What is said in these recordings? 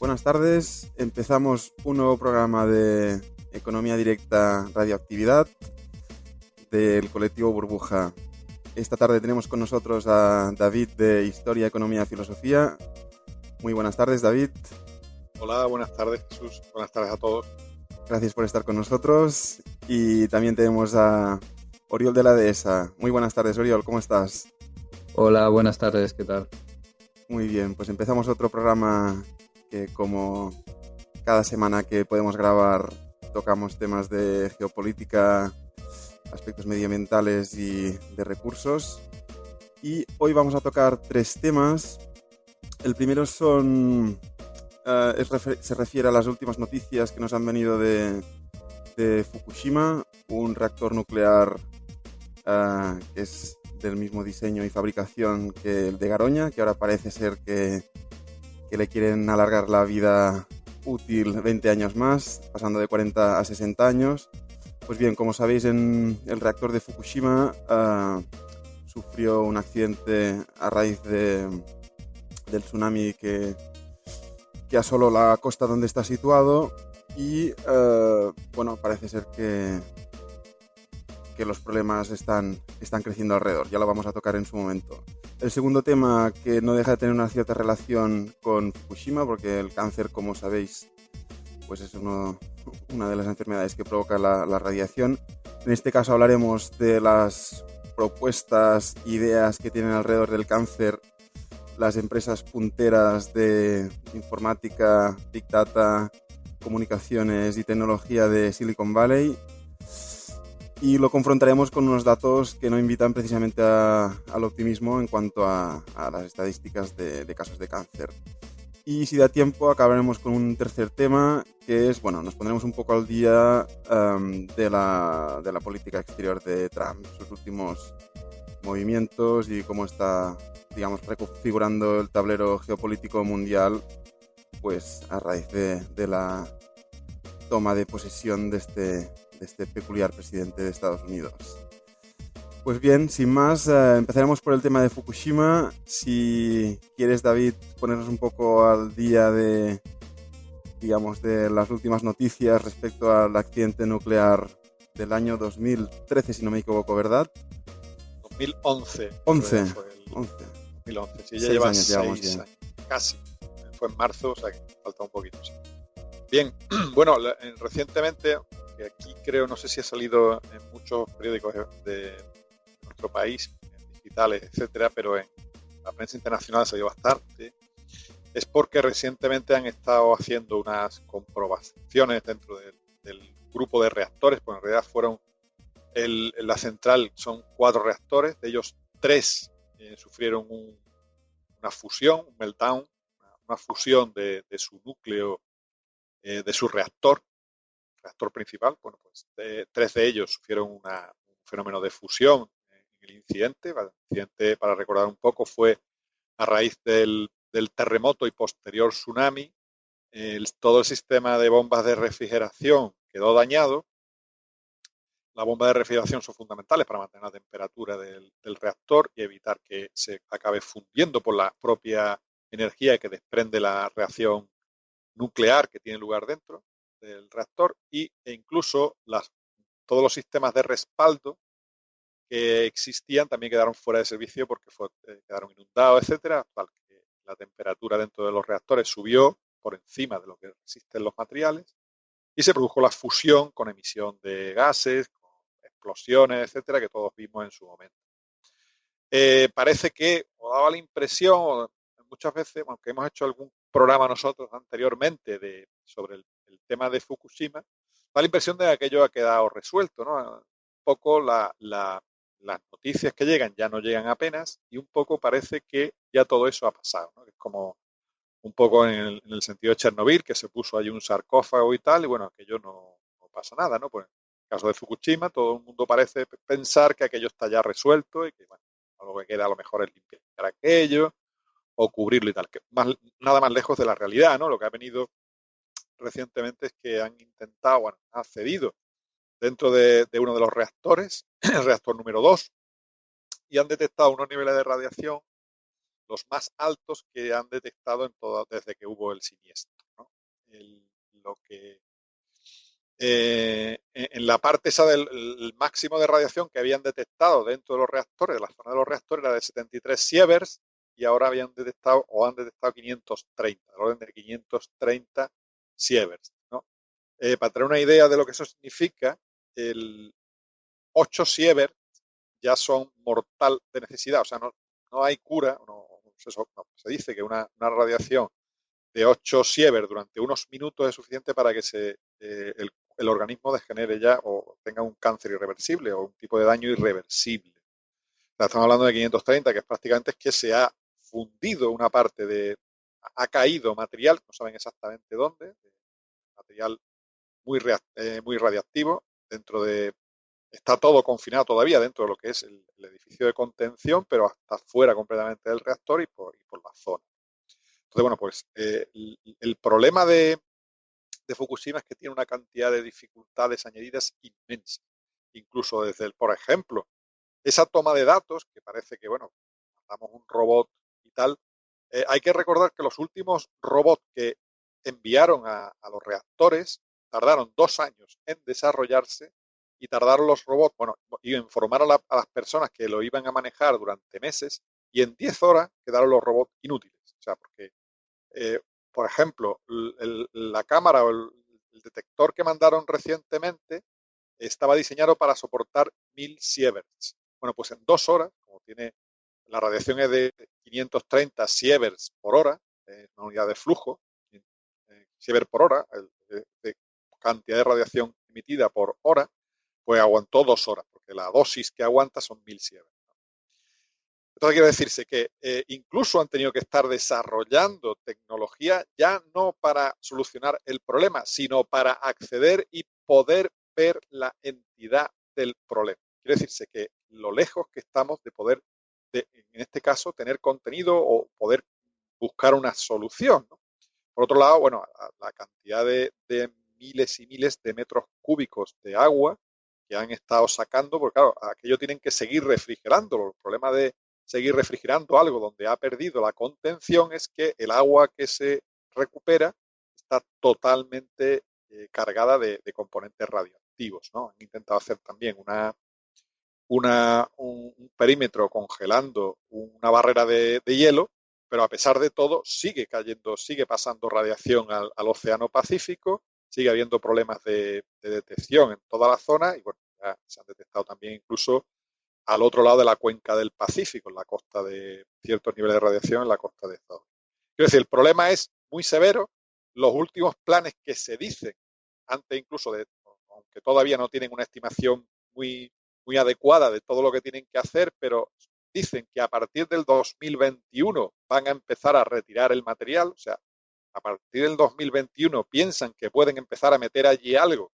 Buenas tardes. Empezamos un nuevo programa de Economía Directa Radioactividad del colectivo Burbuja. Esta tarde tenemos con nosotros a David de Historia, Economía, Filosofía. Muy buenas tardes, David. Hola, buenas tardes, Jesús. Buenas tardes a todos. Gracias por estar con nosotros. Y también tenemos a Oriol de la Dehesa. Muy buenas tardes, Oriol. ¿Cómo estás? Hola, buenas tardes. ¿Qué tal? Muy bien, pues empezamos otro programa que, como cada semana que podemos grabar, tocamos temas de geopolítica, aspectos medioambientales y de recursos. Y hoy vamos a tocar tres temas. El primero se refiere a las últimas noticias que nos han venido de Fukushima, un reactor nuclear que es del mismo diseño y fabricación que el de Garoña, que ahora parece ser que le quieren alargar la vida útil 20 años más, pasando de 40 a 60 años. Pues bien, como sabéis, en el reactor de Fukushima sufrió un accidente a raíz del tsunami que asoló la costa donde está situado y bueno, parece ser que los problemas están creciendo alrededor. Ya lo vamos a tocar en su momento. El segundo tema, que no deja de tener una cierta relación con Fukushima, porque el cáncer, como sabéis, pues es una de las enfermedades que provoca la radiación. En este caso hablaremos de las propuestas, ideas que tienen alrededor del cáncer las empresas punteras de informática, Big Data, comunicaciones y tecnología de Silicon Valley. Y lo confrontaremos con unos datos que no invitan precisamente al optimismo en cuanto a las estadísticas de casos de cáncer. Y si da tiempo, acabaremos con un tercer tema, que es, bueno, nos pondremos un poco al día de la política exterior de Trump, sus últimos movimientos y cómo está, digamos, reconfigurando el tablero geopolítico mundial, pues a raíz de la toma de posesión de este peculiar presidente de Estados Unidos. Pues bien, sin más, empezaremos por el tema de Fukushima. Si quieres, David, ponernos un poco al día de las últimas noticias respecto al accidente nuclear del año 2013, si no me equivoco, ¿verdad? 2011. 11. 2011, sí, ya 6 lleva años, 6 llevamos años, casi. Fue en marzo, o sea que falta un poquito. Sí. Bien, bueno, recientemente, que aquí creo, no sé si ha salido en muchos periódicos de nuestro país, en digitales, etcétera, pero en la prensa internacional ha salido bastante, es porque recientemente han estado haciendo unas comprobaciones dentro del grupo de reactores, pues en realidad fueron la central, son 4 reactores, de ellos 3 sufrieron una fusión, un meltdown, una fusión de su núcleo, de su reactor principal. Bueno, pues 3 de ellos sufrieron un fenómeno de fusión en el incidente. El incidente, para recordar un poco, fue a raíz del terremoto y posterior tsunami. Todo el sistema de bombas de refrigeración quedó dañado. Las bombas de refrigeración son fundamentales para mantener la temperatura del reactor y evitar que se acabe fundiendo por la propia energía que desprende la reacción nuclear que tiene lugar dentro del reactor, e incluso todos los sistemas de respaldo que existían también quedaron fuera de servicio porque quedaron inundados, etcétera, tal que la temperatura dentro de los reactores subió por encima de lo que resisten los materiales y se produjo la fusión con emisión de gases, con explosiones, etcétera, que todos vimos en su momento. Parece que, o daba la impresión, muchas veces, aunque hemos hecho algún programa nosotros anteriormente sobre el tema de Fukushima, da la impresión de que aquello ha quedado resuelto, ¿no? Un poco las noticias que llegan ya no llegan apenas y un poco parece que ya todo eso ha pasado, ¿no? Es como un poco en el sentido de Chernobyl, que se puso allí un sarcófago y tal, y bueno, aquello no pasa nada, ¿no? Pues en el caso de Fukushima, todo el mundo parece pensar que aquello está ya resuelto y que, bueno, lo que queda a lo mejor es limpiar aquello o cubrirlo y tal, que nada más lejos de la realidad, ¿no? Lo que ha venido recientemente es que han intentado, bueno, han cedido dentro de uno de los reactores, el reactor número 2, y han detectado unos niveles de radiación los más altos que han detectado desde que hubo el siniestro, ¿no? lo que en la parte esa del el máximo de radiación que habían detectado dentro de los reactores, de la zona de los reactores, era de 73 sieverts y ahora habían detectado o han detectado 530, del orden de 530 sieverts, ¿no? Para tener una idea de lo que eso significa, el 8 sieverts ya son mortal de necesidad, o sea, no hay cura, se dice que una radiación de 8 sieverts durante unos minutos es suficiente para que el organismo degenere ya o tenga un cáncer irreversible o un tipo de daño irreversible. O sea, estamos hablando de 530, que es prácticamente es que se ha fundido una parte ha caído material, no saben exactamente dónde, material muy radiactivo, está todo confinado todavía dentro de lo que es el edificio de contención, pero hasta fuera completamente del reactor y por la zona. Entonces, bueno, pues el problema de Fukushima es que tiene una cantidad de dificultades añadidas inmensa. Incluso por ejemplo, esa toma de datos, que parece que, bueno, mandamos un robot y tal, hay que recordar que los últimos robots que enviaron a los reactores tardaron 2 años en desarrollarse y tardaron los robots, bueno, y informaron a las personas que lo iban a manejar durante meses y en 10 horas quedaron los robots inútiles. O sea, porque eh, por ejemplo, la cámara o el detector que mandaron recientemente estaba diseñado para soportar 1000 sieverts. Bueno, pues en 2 horas, como la radiación es de 530 sieverts por hora, una unidad de flujo, sievert por hora, de cantidad de radiación emitida por hora, pues aguantó 2 horas, porque la dosis que aguanta son 1000 sieverts. Entonces quiere decirse que incluso han tenido que estar desarrollando tecnología ya no para solucionar el problema, sino para acceder y poder ver la entidad del problema. Quiere decirse que lo lejos que estamos de poder, en este caso, tener contenido o poder buscar una solución, ¿no? Por otro lado, bueno, la cantidad de miles y miles de metros cúbicos de agua que han estado sacando, porque claro, aquello tienen que seguir refrigerándolo. El problema de seguir refrigerando algo donde ha perdido la contención es que el agua que se recupera está totalmente cargada de componentes radioactivos, ¿no? Han intentado hacer también un perímetro congelando una barrera de hielo, pero a pesar de todo sigue cayendo, sigue pasando radiación al Océano Pacífico, sigue habiendo problemas de detección en toda la zona y bueno, ya se han detectado también incluso al otro lado de la cuenca del Pacífico, en la costa de ciertos niveles de radiación en la costa de Estados Unidos. Quiero decir, el problema es muy severo. Los últimos planes que se dicen, antes incluso aunque todavía no tienen una estimación muy adecuada de todo lo que tienen que hacer, pero dicen que a partir del 2021 van a empezar a retirar el material, o sea, a partir del 2021 piensan que pueden empezar a meter allí algo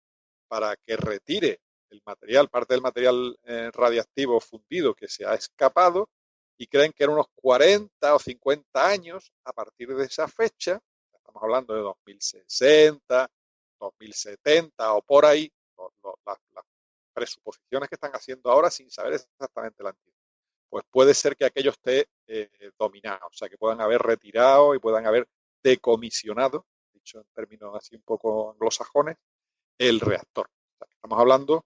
para que retire el material, parte del material radiactivo fundido que se ha escapado y creen que en unos 40 o 50 años, a partir de esa fecha, estamos hablando de 2060, 2070 o por ahí, las presuposiciones que están haciendo ahora sin saber exactamente la entidad, pues puede ser que aquello esté dominado, o sea, que puedan haber retirado y puedan haber decomisionado, dicho en términos así un poco anglosajones, el reactor. O sea, que estamos hablando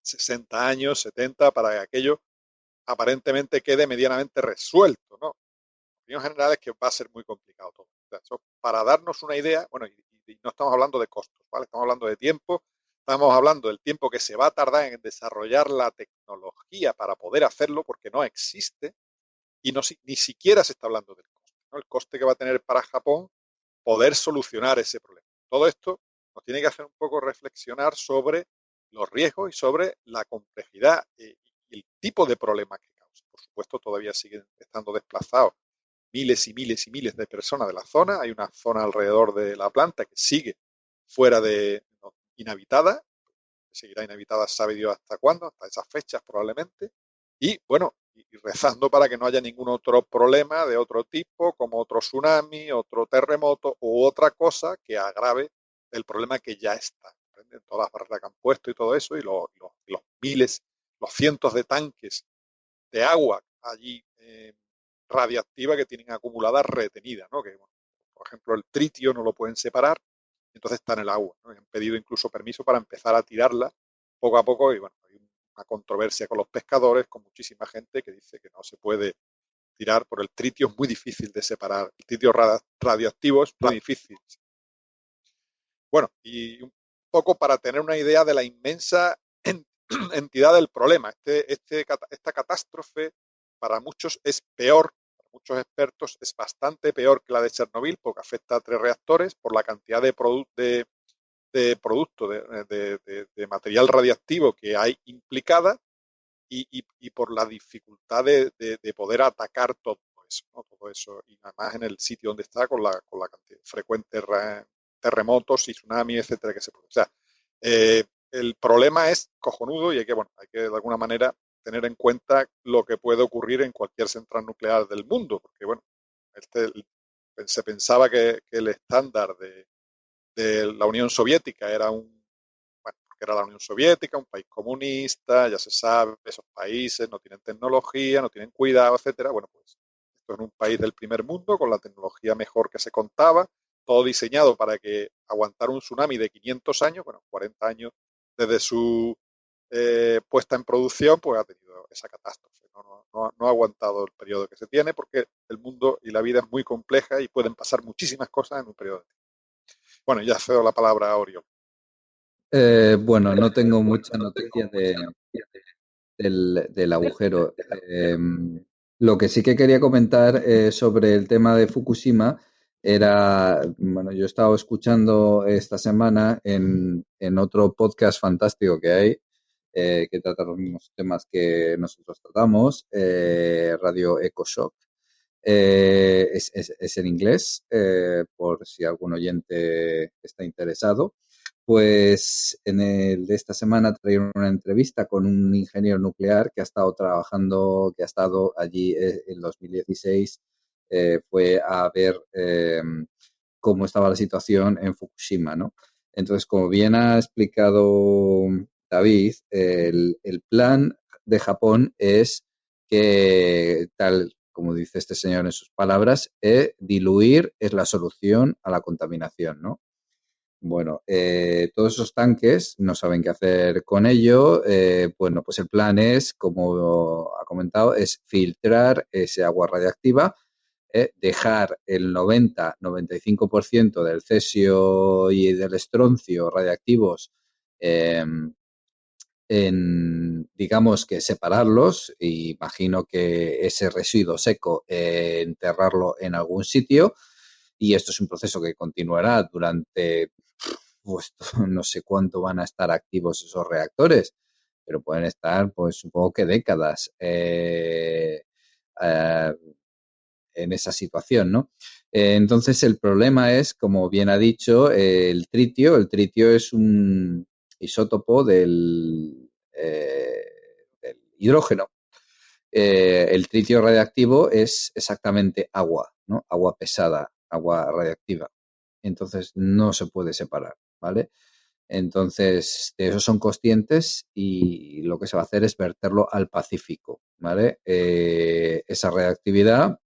60 años, 70, para que aquello aparentemente quede medianamente resuelto, ¿no? En opinión general es que va a ser muy complicado todo. O sea, eso, para darnos una idea, bueno, y no estamos hablando de costos, ¿vale? Estamos hablando de tiempo, estamos hablando del tiempo que se va a tardar en desarrollar la tecnología para poder hacerlo, porque no existe, y ni siquiera se está hablando del coste, ¿no? El coste que va a tener para Japón poder solucionar ese problema. Todo esto nos tiene que hacer un poco reflexionar sobre los riesgos y sobre la complejidad y el tipo de problema que causa. Por supuesto, todavía siguen estando desplazados miles y miles y miles de personas de la zona. Hay una zona alrededor de la planta que sigue fuera de inhabitada, seguirá inhabitada, sabe Dios hasta cuándo, hasta esas fechas probablemente. Y bueno, y rezando para que no haya ningún otro problema de otro tipo, como otro tsunami, otro terremoto u otra cosa que agrave el problema que ya está. ¿Entiendes? Todas las barreras que han puesto y todo eso, y los miles, los cientos de tanques de agua allí radiactiva que tienen acumulada retenida, ¿no? Que, bueno, por ejemplo, el tritio no lo pueden separar, entonces está en el agua, ¿no? Y han pedido incluso permiso para empezar a tirarla poco a poco y bueno, hay una controversia con los pescadores, con muchísima gente que dice que no se puede tirar por el tritio, es muy difícil de separar. El tritio radioactivo es muy difícil. Bueno, y un poco para tener una idea de la inmensa entidad del problema. Esta catástrofe para muchos es peor, para muchos expertos es bastante peor que la de Chernobyl porque afecta a 3 reactores por la cantidad de producto, de material radiactivo que hay implicada y por la dificultad de poder atacar todo eso, ¿no? Todo eso, y además en el sitio donde está con la cantidad frecuentes terremotos y tsunamis, etcétera, que se produce. O sea, el problema es cojonudo y hay que de alguna manera tener en cuenta lo que puede ocurrir en cualquier central nuclear del mundo, porque bueno, se pensaba que el estándar de la Unión Soviética era bueno, porque era la Unión Soviética, un país comunista, ya se sabe, esos países no tienen tecnología, no tienen cuidado, etcétera. Bueno, pues esto es un país del primer mundo con la tecnología mejor que se contaba, todo diseñado para que aguantar un tsunami de 500 años, bueno, 40 años desde su puesta en producción, pues ha tenido esa catástrofe. No ha aguantado el periodo que se tiene porque el mundo y la vida es muy compleja y pueden pasar muchísimas cosas en un periodo de tiempo. Bueno, ya cedo la palabra a Oriol. Bueno, no tengo mucha noticia del agujero. Lo que sí que quería comentar sobre el tema de Fukushima era, bueno, yo he estado escuchando esta semana en otro podcast fantástico que hay, que trata los mismos temas que nosotros tratamos, Radio EcoShock. Es en inglés, por si algún oyente está interesado. Pues en el de esta semana trajeron una entrevista con un ingeniero nuclear que ha estado trabajando, que ha estado allí en 2016, fue a ver cómo estaba la situación en Fukushima, ¿no? Entonces, como bien ha explicado David, el plan de Japón es que, tal como dice este señor en sus palabras, diluir es la solución a la contaminación, ¿no? Bueno, todos esos tanques no saben qué hacer con ello. Bueno, pues el plan es, como ha comentado, es filtrar ese agua radiactiva, dejar el 90-95% del cesio y del estroncio radiactivos eh, digamos que separarlos, imagino que ese residuo seco enterrarlo en algún sitio, y esto es un proceso que continuará durante, pues no sé cuánto van a estar activos esos reactores, pero pueden estar, pues supongo que décadas en esa situación, ¿no? Entonces el problema es, como bien ha dicho, el tritio. El tritio es un isótopo del hidrógeno. El tritio radiactivo es exactamente agua, ¿no? Agua pesada, agua radiactiva. Entonces no se puede separar, ¿vale? Entonces, de eso son conscientes y lo que se va a hacer es verterlo al Pacífico, ¿vale? Esa reactividad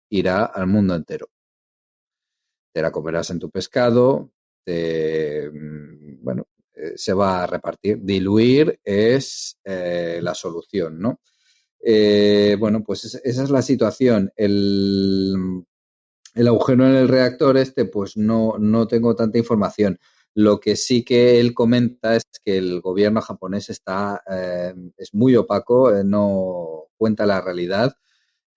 irá al mundo entero. Te la comerás en tu pescado, bueno, se va a repartir. Diluir es la solución, ¿no? Bueno, pues esa es la situación. El agujero en el reactor pues no tengo tanta información. Lo que sí que él comenta es que el gobierno japonés es muy opaco, no cuenta la realidad.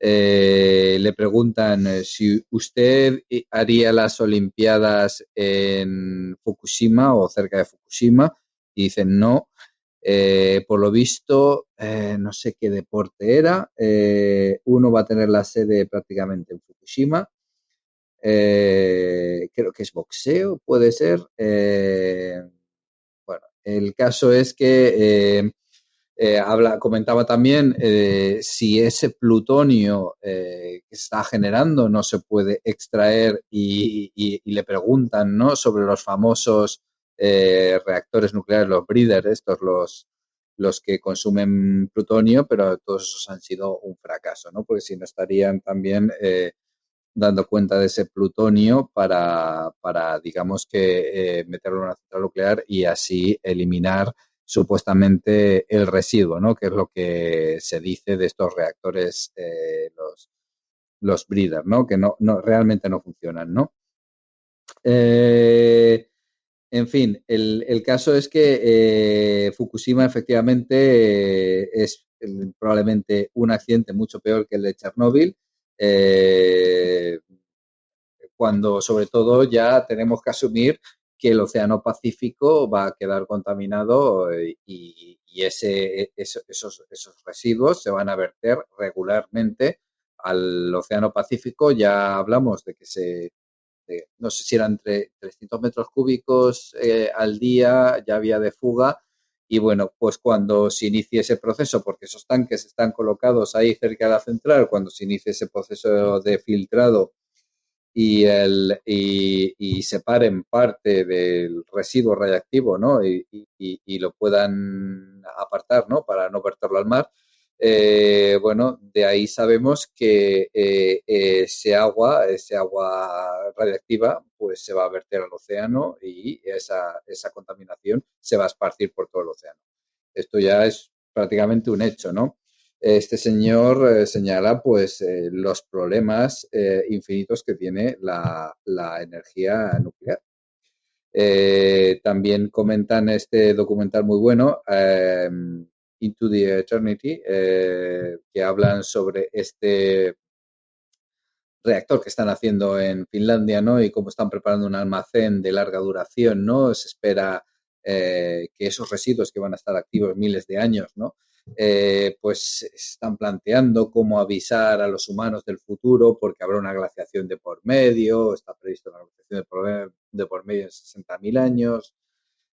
Le preguntan si usted haría las Olimpiadas en Fukushima o cerca de Fukushima, y dicen no. Por lo visto, no sé qué deporte era. Uno va a tener la sede prácticamente en Fukushima. Creo que es boxeo, puede ser. Bueno, el caso es que comentaba también si ese plutonio que se está generando no se puede extraer y le preguntan, ¿no?, sobre los famosos reactores nucleares, los breeder, los que consumen plutonio, pero todos esos han sido un fracaso, ¿no? Porque si no estarían también dando cuenta de ese plutonio para digamos que meterlo en una central nuclear y así eliminar supuestamente el residuo, ¿no? Que es lo que se dice de estos reactores, los breeder, ¿no? Que no realmente no funcionan, ¿no? Eh, en fin, el caso es que Fukushima efectivamente es probablemente un accidente mucho peor que el de Chernóbil, cuando sobre todo ya tenemos que asumir que el Océano Pacífico va a quedar contaminado y esos residuos se van a verter regularmente al Océano Pacífico. Ya hablamos de que no sé si eran entre 300 metros cúbicos al día, ya había de fuga. Y bueno, pues cuando se inicie ese proceso, porque esos tanques están colocados ahí cerca de la central, cuando se inicie ese proceso de filtrado y separen parte del residuo radiactivo, ¿no? Y lo puedan apartar, ¿no? Para no verterlo al mar. Bueno, de ahí sabemos que ese agua radiactiva, pues se va a verter al océano y esa contaminación se va a esparcir por todo el océano. Esto ya es prácticamente un hecho, ¿no? Este señor señala pues los problemas infinitos que tiene la energía nuclear. También comentan este documental muy bueno, Into the Eternity, que hablan sobre este reactor que están haciendo en Finlandia, ¿no? Y cómo están preparando un almacén de larga duración, ¿no? Se espera que esos residuos que van a estar activos miles de años, ¿no? Pues están planteando cómo avisar a los humanos del futuro porque habrá una glaciación de por medio, está previsto una glaciación de por medio en 60.000 años,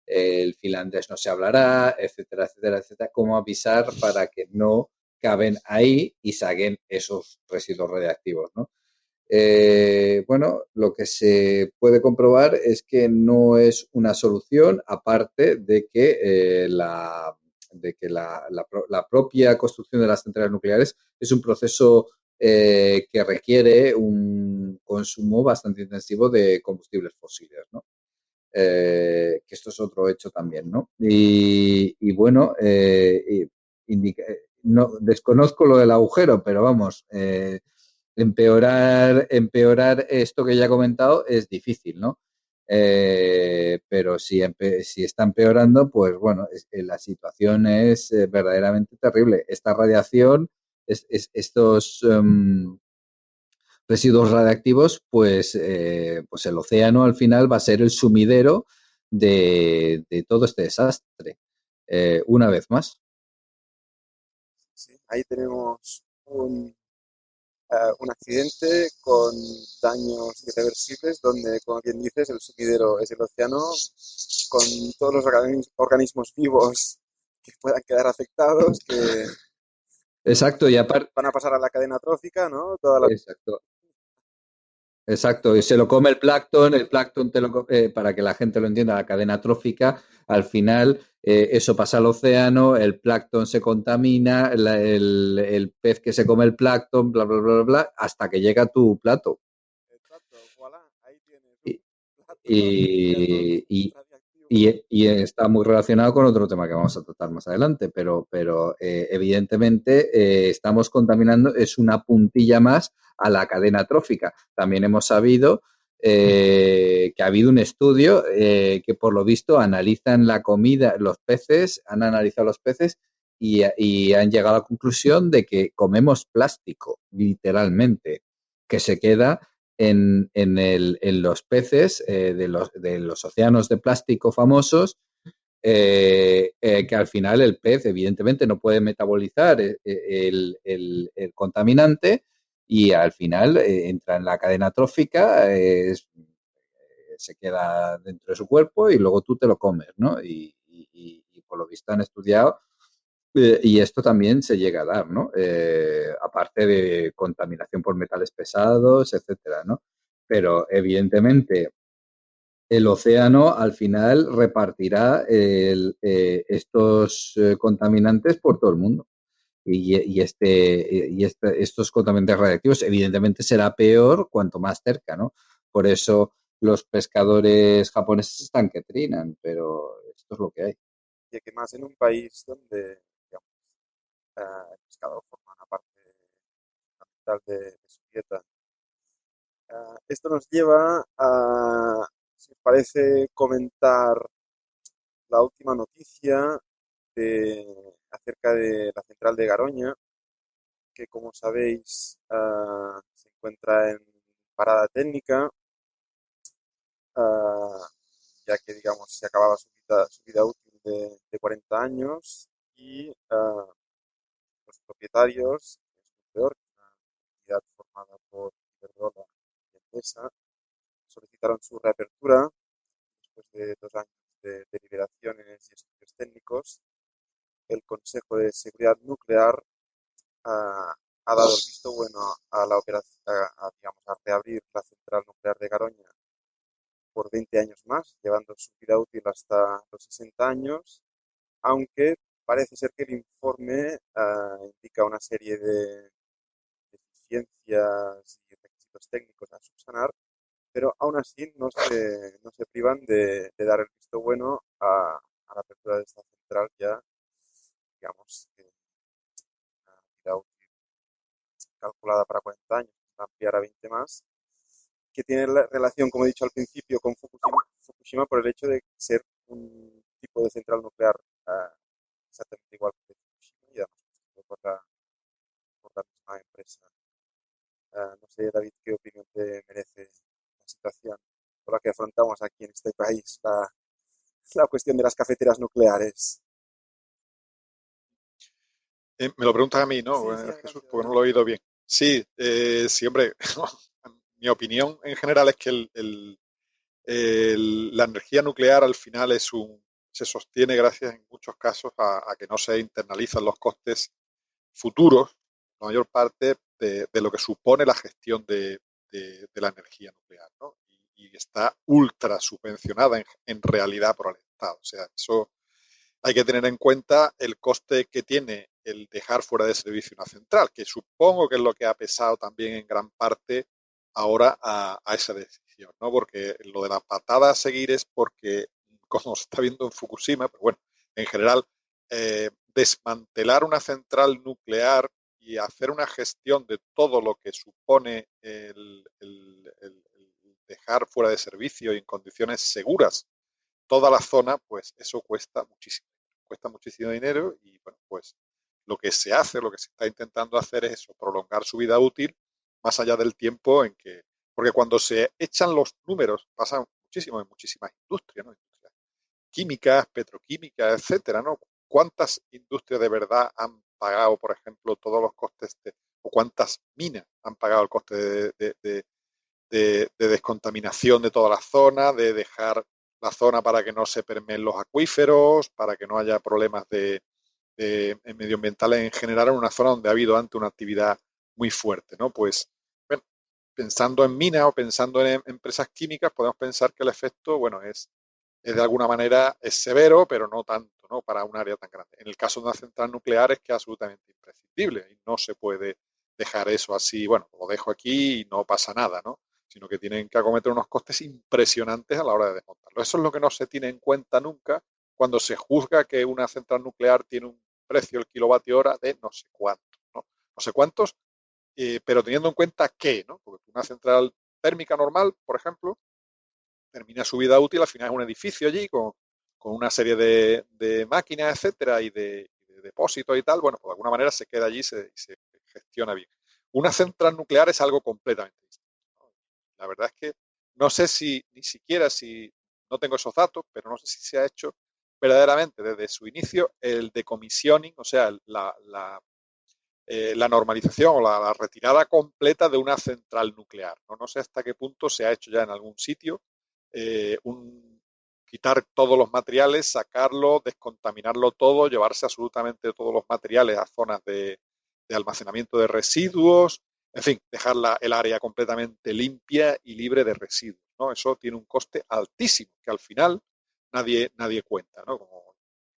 el finlandés no se hablará, etcétera, etcétera, etcétera. Cómo avisar para que no caben ahí y saquen esos residuos radiactivos, ¿no? Bueno, lo que se puede comprobar es que no es una solución, aparte de que, la propia construcción de las centrales nucleares es un proceso que requiere un consumo bastante intensivo de combustibles fósiles, ¿no? Que esto es otro hecho también, ¿no? Y bueno, no, desconozco lo del agujero, pero vamos, empeorar esto que ya he comentado es difícil, ¿no? Pero si está empeorando, pues bueno, la situación es verdaderamente terrible. Esta radiación, estos residuos radiactivos, pues el océano al final va a ser el sumidero de todo este desastre. Una vez más. Sí, ahí tenemos un accidente con daños irreversibles donde, como bien dices, el sumidero es el océano con todos los organismos vivos que puedan quedar afectados, que Exacto, y aparte, van a pasar a la cadena trófica, ¿no? Toda la... exacto. Exacto, y se lo come el plancton para que la gente lo entienda, la cadena trófica, al final eso pasa al océano, el plancton se contamina, el pez que se come el plancton, bla, bla, bla, bla, bla, hasta que llega a tu plato. Exacto, voilà, ahí tienes un Y, plato y, y, radiactivo. y está muy relacionado con otro tema que vamos a tratar más adelante, pero evidentemente estamos contaminando, es una puntilla más a la cadena trófica. También hemos sabido que ha habido un estudio que por lo visto analizan la comida, los peces, han analizado los peces y han llegado a la conclusión de que comemos plástico, literalmente, que se queda en los peces de los océanos de plástico famosos, que al final el pez evidentemente no puede metabolizar el contaminante y al final entra en la cadena trófica, se queda dentro de su cuerpo y luego tú te lo comes, ¿no? Y por lo visto han estudiado y esto también se llega a dar, ¿no? Aparte de contaminación por metales pesados, etcétera, ¿no? Pero evidentemente el océano al final repartirá estos contaminantes por todo el mundo. estos contaminantes radiactivos. Evidentemente será peor cuanto más cerca, ¿no? Por eso los pescadores japoneses están que trinan, pero esto es lo que hay. Y que más en un país donde, digamos, el pescado forma una parte fundamental de su dieta. Esto nos lleva a, si os parece, comentar la última noticia acerca de la central de Garoña, que como sabéis se encuentra en parada técnica, ah, ya que digamos se acababa su vida útil de 40 años y los propietarios, que es peor, una entidad formada por Iberdrola y Endesa, solicitaron su reapertura después de 2 años de deliberaciones y estudios técnicos. El Consejo de Seguridad Nuclear ha dado el visto bueno a la operación, digamos, a reabrir la central nuclear de Garoña por 20 años más, llevando su vida útil hasta los 60 años, aunque parece ser que el informe indica una serie de deficiencias y requisitos técnicos a subsanar, pero aún así no se privan de dar el visto bueno a la apertura de esta central ya, digamos, que una vida útil calculada para 40 años, ampliar a 20 más, que tiene relación, como he dicho al principio, con Fukushima por el hecho de ser un tipo de central nuclear exactamente igual que Fukushima y además por la misma empresa. No sé, David, qué opinión te merece la situación por la que afrontamos aquí en este país, la cuestión de las cafeteras nucleares. Me lo preguntas a mí, Sí, ¿no, sí, Jesús? adelante, Porque no lo he adelante. oído bien. Sí, sí, hombre. Mi opinión en general es que la energía nuclear al final se sostiene gracias en muchos casos a que no se internalizan los costes futuros, la mayor parte de lo que supone la gestión de la energía nuclear, ¿no? Y está ultra subvencionada en realidad por el Estado. O sea, eso hay que tener en cuenta el coste que tiene el dejar fuera de servicio una central, que supongo que es lo que ha pesado también en gran parte ahora a esa decisión, ¿no? Porque lo de la patada a seguir es porque, como se está viendo en Fukushima, pero bueno, en general, desmantelar una central nuclear y hacer una gestión de todo lo que supone el dejar fuera de servicio y en condiciones seguras toda la zona, pues eso cuesta muchísimo dinero y bueno, pues lo que se hace, lo que se está intentando hacer es eso, prolongar su vida útil más allá del tiempo en que, porque cuando se echan los números, pasa muchísimo en muchísimas industrias, ¿no? Industrias químicas, petroquímicas, etcétera, ¿no? ¿Cuántas industrias de verdad han pagado, por ejemplo, todos los costes o cuántas minas han pagado el coste de descontaminación de toda la zona, de dejar la zona para que no se permeen los acuíferos, para que no haya problemas medioambientales en general en una zona donde ha habido antes una actividad muy fuerte, ¿no? Pues bueno, pensando en minas o pensando en empresas químicas, podemos pensar que el efecto, bueno, es de alguna manera es severo, pero no tanto, ¿no? Para un área tan grande. En el caso de una central nuclear es que es absolutamente imprescindible y no se puede dejar eso así, bueno, lo dejo aquí y no pasa nada, ¿no? Sino que tienen que acometer unos costes impresionantes a la hora de desmontarlo. Eso es lo que no se tiene en cuenta nunca cuando se juzga que una central nuclear tiene un precio el kilovatio hora de no sé cuántos, ¿no? No sé cuántos, pero teniendo en cuenta que, ¿no? Porque una central térmica normal, por ejemplo, termina su vida útil, al final es un edificio allí con una serie de máquinas, etcétera, y de depósitos y tal, bueno, pues de alguna manera se queda allí y se gestiona bien. Una central nuclear es algo completamente distinto, ¿no? La verdad es que no sé si, ni siquiera si, no tengo esos datos, pero no sé si se ha hecho verdaderamente desde su inicio el decommissioning, o sea, la normalización o la retirada completa de una central nuclear. ¿No? No sé hasta qué punto se ha hecho ya en algún sitio quitar todos los materiales, sacarlo, descontaminarlo todo, llevarse absolutamente todos los materiales a zonas de almacenamiento de residuos, en fin, dejar el área completamente limpia y libre de residuos, ¿no? Eso tiene un coste altísimo que al final nadie cuenta, ¿no? Como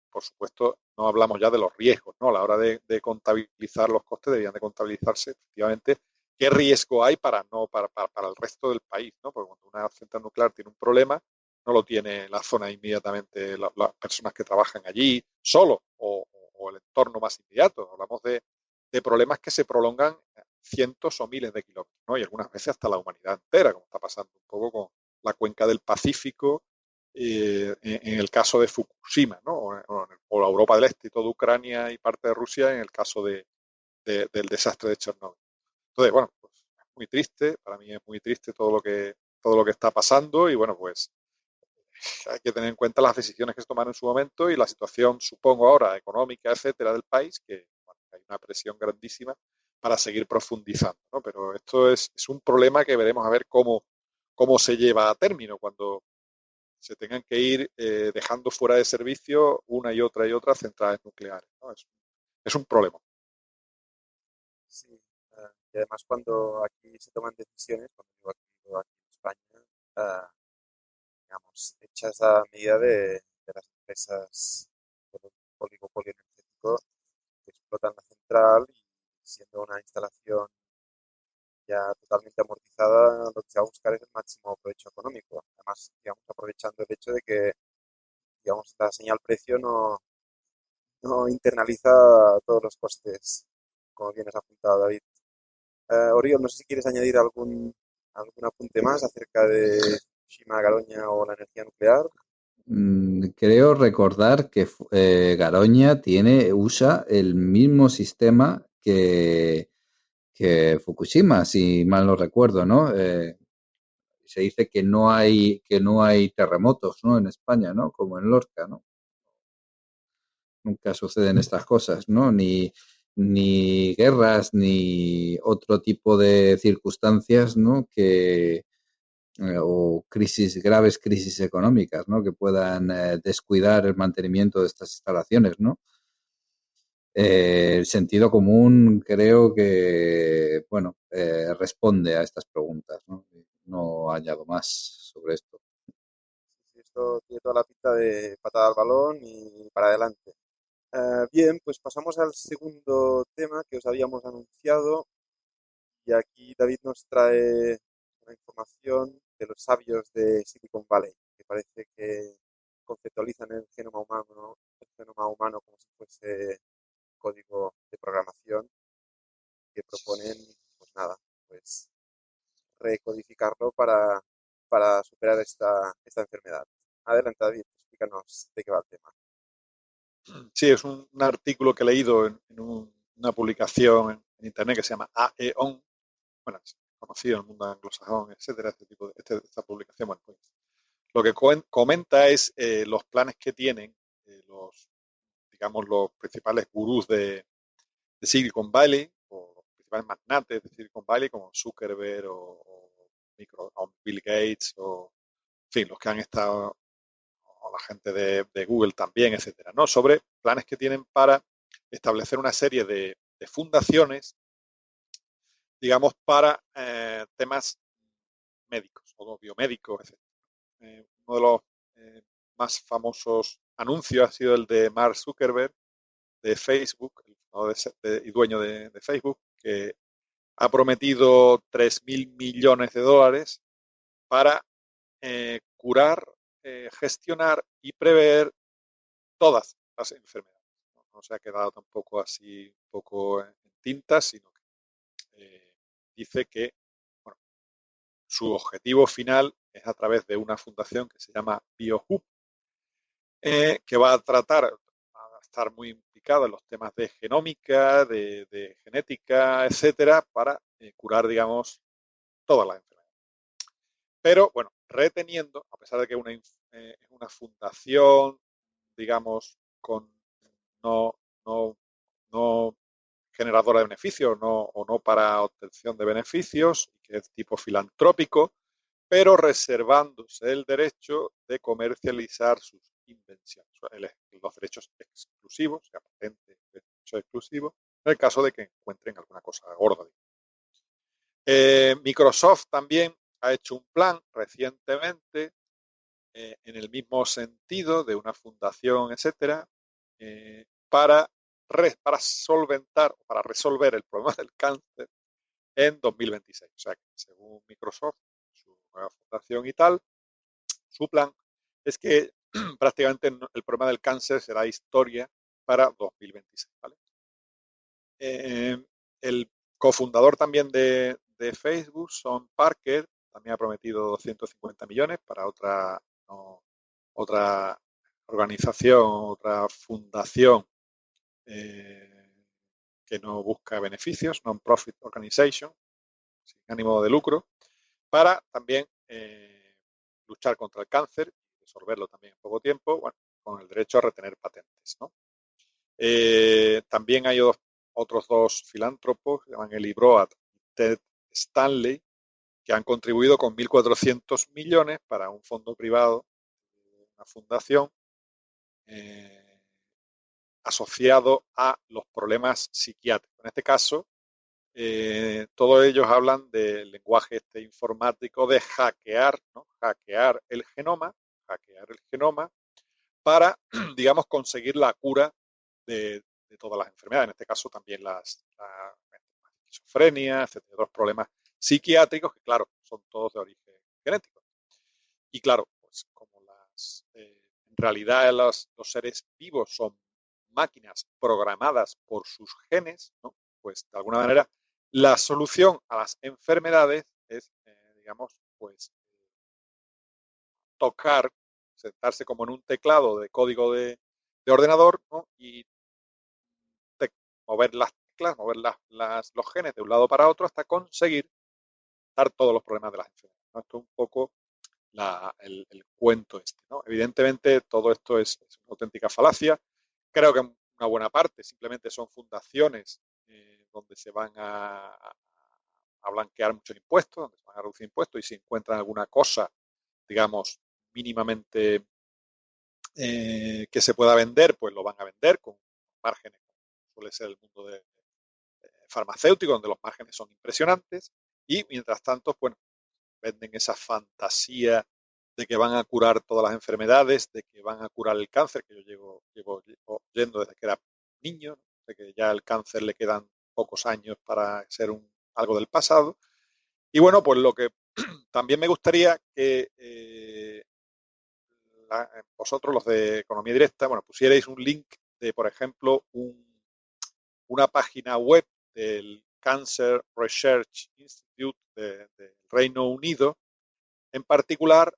por supuesto, no hablamos ya de los riesgos, ¿no? A la hora de contabilizar los costes, deberían de contabilizarse efectivamente qué riesgo hay para el resto del país, ¿no? Porque cuando una central nuclear tiene un problema, no lo tiene la zona inmediatamente, las personas que trabajan allí solo o el entorno más inmediato. Hablamos de problemas que se prolongan cientos o miles de kilómetros, ¿no? Y algunas veces hasta la humanidad entera, como está pasando un poco con la cuenca del Pacífico, en el caso de Fukushima, ¿no? O la Europa del Este y toda Ucrania y parte de Rusia en el caso del desastre de Chernóbil. Entonces, bueno, pues es muy triste, para mí es muy triste todo lo que está pasando y bueno, pues hay que tener en cuenta las decisiones que se tomaron en su momento y la situación, supongo ahora, económica, etcétera, del país, que bueno, hay una presión grandísima para seguir profundizando, ¿no? Pero esto es un problema que veremos a ver cómo se lleva a término cuando se tengan que ir dejando fuera de servicio una y otra centrales nucleares, ¿no? Es un problema. Sí, y además cuando aquí se toman decisiones, cuando digo aquí en España, ah, digamos, hechas a medida de las empresas del oligopolio energético que explotan la central y siendo una instalación ya totalmente amortizada, lo que se va a buscar es el máximo provecho económico. Además, digamos, aprovechando el hecho de que, digamos, la señal precio no internaliza todos los costes, como bien has apuntado, David. Oriol, no sé si quieres añadir algún apunte más acerca de Fukushima, Garoña o la energía nuclear. Creo recordar que Garoña usa el mismo sistema que Fukushima, si mal no recuerdo, ¿no? Se dice que no hay terremotos, ¿no? En España, ¿no? Como en Lorca, ¿no? Nunca suceden estas cosas, ¿no? Ni guerras, ni otro tipo de circunstancias, ¿no? O graves crisis económicas, ¿no? Que puedan descuidar el mantenimiento de estas instalaciones, ¿no? El sentido común creo que, bueno, responde a estas preguntas, ¿no? No añado más sobre esto. Sí, esto tiene toda la pinta de patada al balón y para adelante. Bien, pues pasamos al segundo tema que os habíamos anunciado y aquí David nos trae una información de los sabios de Silicon Valley, que parece que conceptualizan el genoma humano como si fuese código de programación que proponen, pues nada, pues recodificarlo para superar esta enfermedad. Adelante, David, explícanos de qué va el tema. Sí, es un artículo que he leído en una publicación en internet que se llama AEON, bueno, es conocido en el mundo anglosajón, etcétera, esta publicación. Bueno, pues lo que comenta es los planes que tienen digamos, los principales gurús de Silicon Valley, o los principales magnates de Silicon Valley, como Zuckerberg o Bill Gates, o en fin, los que han estado, o la gente de Google también, etcétera, ¿no? Sobre planes que tienen para establecer una serie de fundaciones, digamos, para temas médicos o biomédicos, etc. Uno de los más famosos anuncios ha sido el de Mark Zuckerberg de Facebook, el fundador y dueño de Facebook, que ha prometido 3.000 millones de dólares para curar, gestionar y prever todas las enfermedades. No se ha quedado tampoco así un poco en tintas, sino que dice que bueno, su objetivo final es a través de una fundación que se llama BioHub, que va a estar muy implicada en los temas de genómica, de genética, etcétera, para curar, digamos, todas las enfermedades. Pero, bueno, reteniendo, a pesar de que es una fundación, digamos, con no, no, no generadora de beneficios o no para obtención de beneficios, que es tipo filantrópico, pero reservándose el derecho de comercializar sus invenciones, los derechos exclusivos, o sea, patentes, derechos exclusivos, en el caso de que encuentren alguna cosa gorda. Microsoft también ha hecho un plan recientemente en el mismo sentido de una fundación, etcétera, para solventar, para resolver el problema del cáncer en 2026. O sea, que según Microsoft, su nueva fundación y tal, su plan es que prácticamente el problema del cáncer será historia para 2026. ¿Vale? El cofundador también de Facebook, Sean Parker, también ha prometido 250 millones para otra organización, otra fundación que no busca beneficios, non-profit organization, sin ánimo de lucro, para también luchar contra el cáncer y resolverlo también en poco tiempo, bueno, con el derecho a retener patentes, ¿no? También hay otros dos filántropos, que se llaman Eli Broad y Ted Stanley, que han contribuido con 1.400 millones para un fondo privado, una fundación, asociado a los problemas psiquiátricos. En este caso, todos ellos hablan del lenguaje informático de hackear, ¿no? Hackear el genoma para, digamos, conseguir la cura de todas las enfermedades, en este caso también la esquizofrenia, etcétera, los problemas psiquiátricos que, claro, son todos de origen genético. Y claro, pues como en realidad los seres vivos son máquinas programadas por sus genes, ¿no? Pues de alguna manera la solución a las enfermedades es, digamos, pues tocar, sentarse como en un teclado de código de ordenador, ¿no? Y mover las teclas, mover los genes de un lado para otro hasta conseguir dar todos los problemas de las enfermedades, ¿no? Esto es un poco el cuento este, ¿no? Evidentemente todo esto es una auténtica falacia. Creo que una buena parte simplemente son fundaciones donde se van a blanquear muchos impuestos, donde se van a reducir impuestos y si encuentran alguna cosa, digamos, mínimamente que se pueda vender, pues lo van a vender con márgenes, suele ser el mundo farmacéutico, donde los márgenes son impresionantes y mientras tanto, bueno, venden esa fantasía de que van a curar todas las enfermedades, de que van a curar el cáncer, que yo llevo oyendo desde que era niño, ¿no? De que ya el cáncer le quedan pocos años para ser algo del pasado. Y bueno, pues lo que también me gustaría que vosotros, los de Economía Directa, bueno, pusierais un link de, por ejemplo, una página web del Cancer Research Institute del Reino Unido, en particular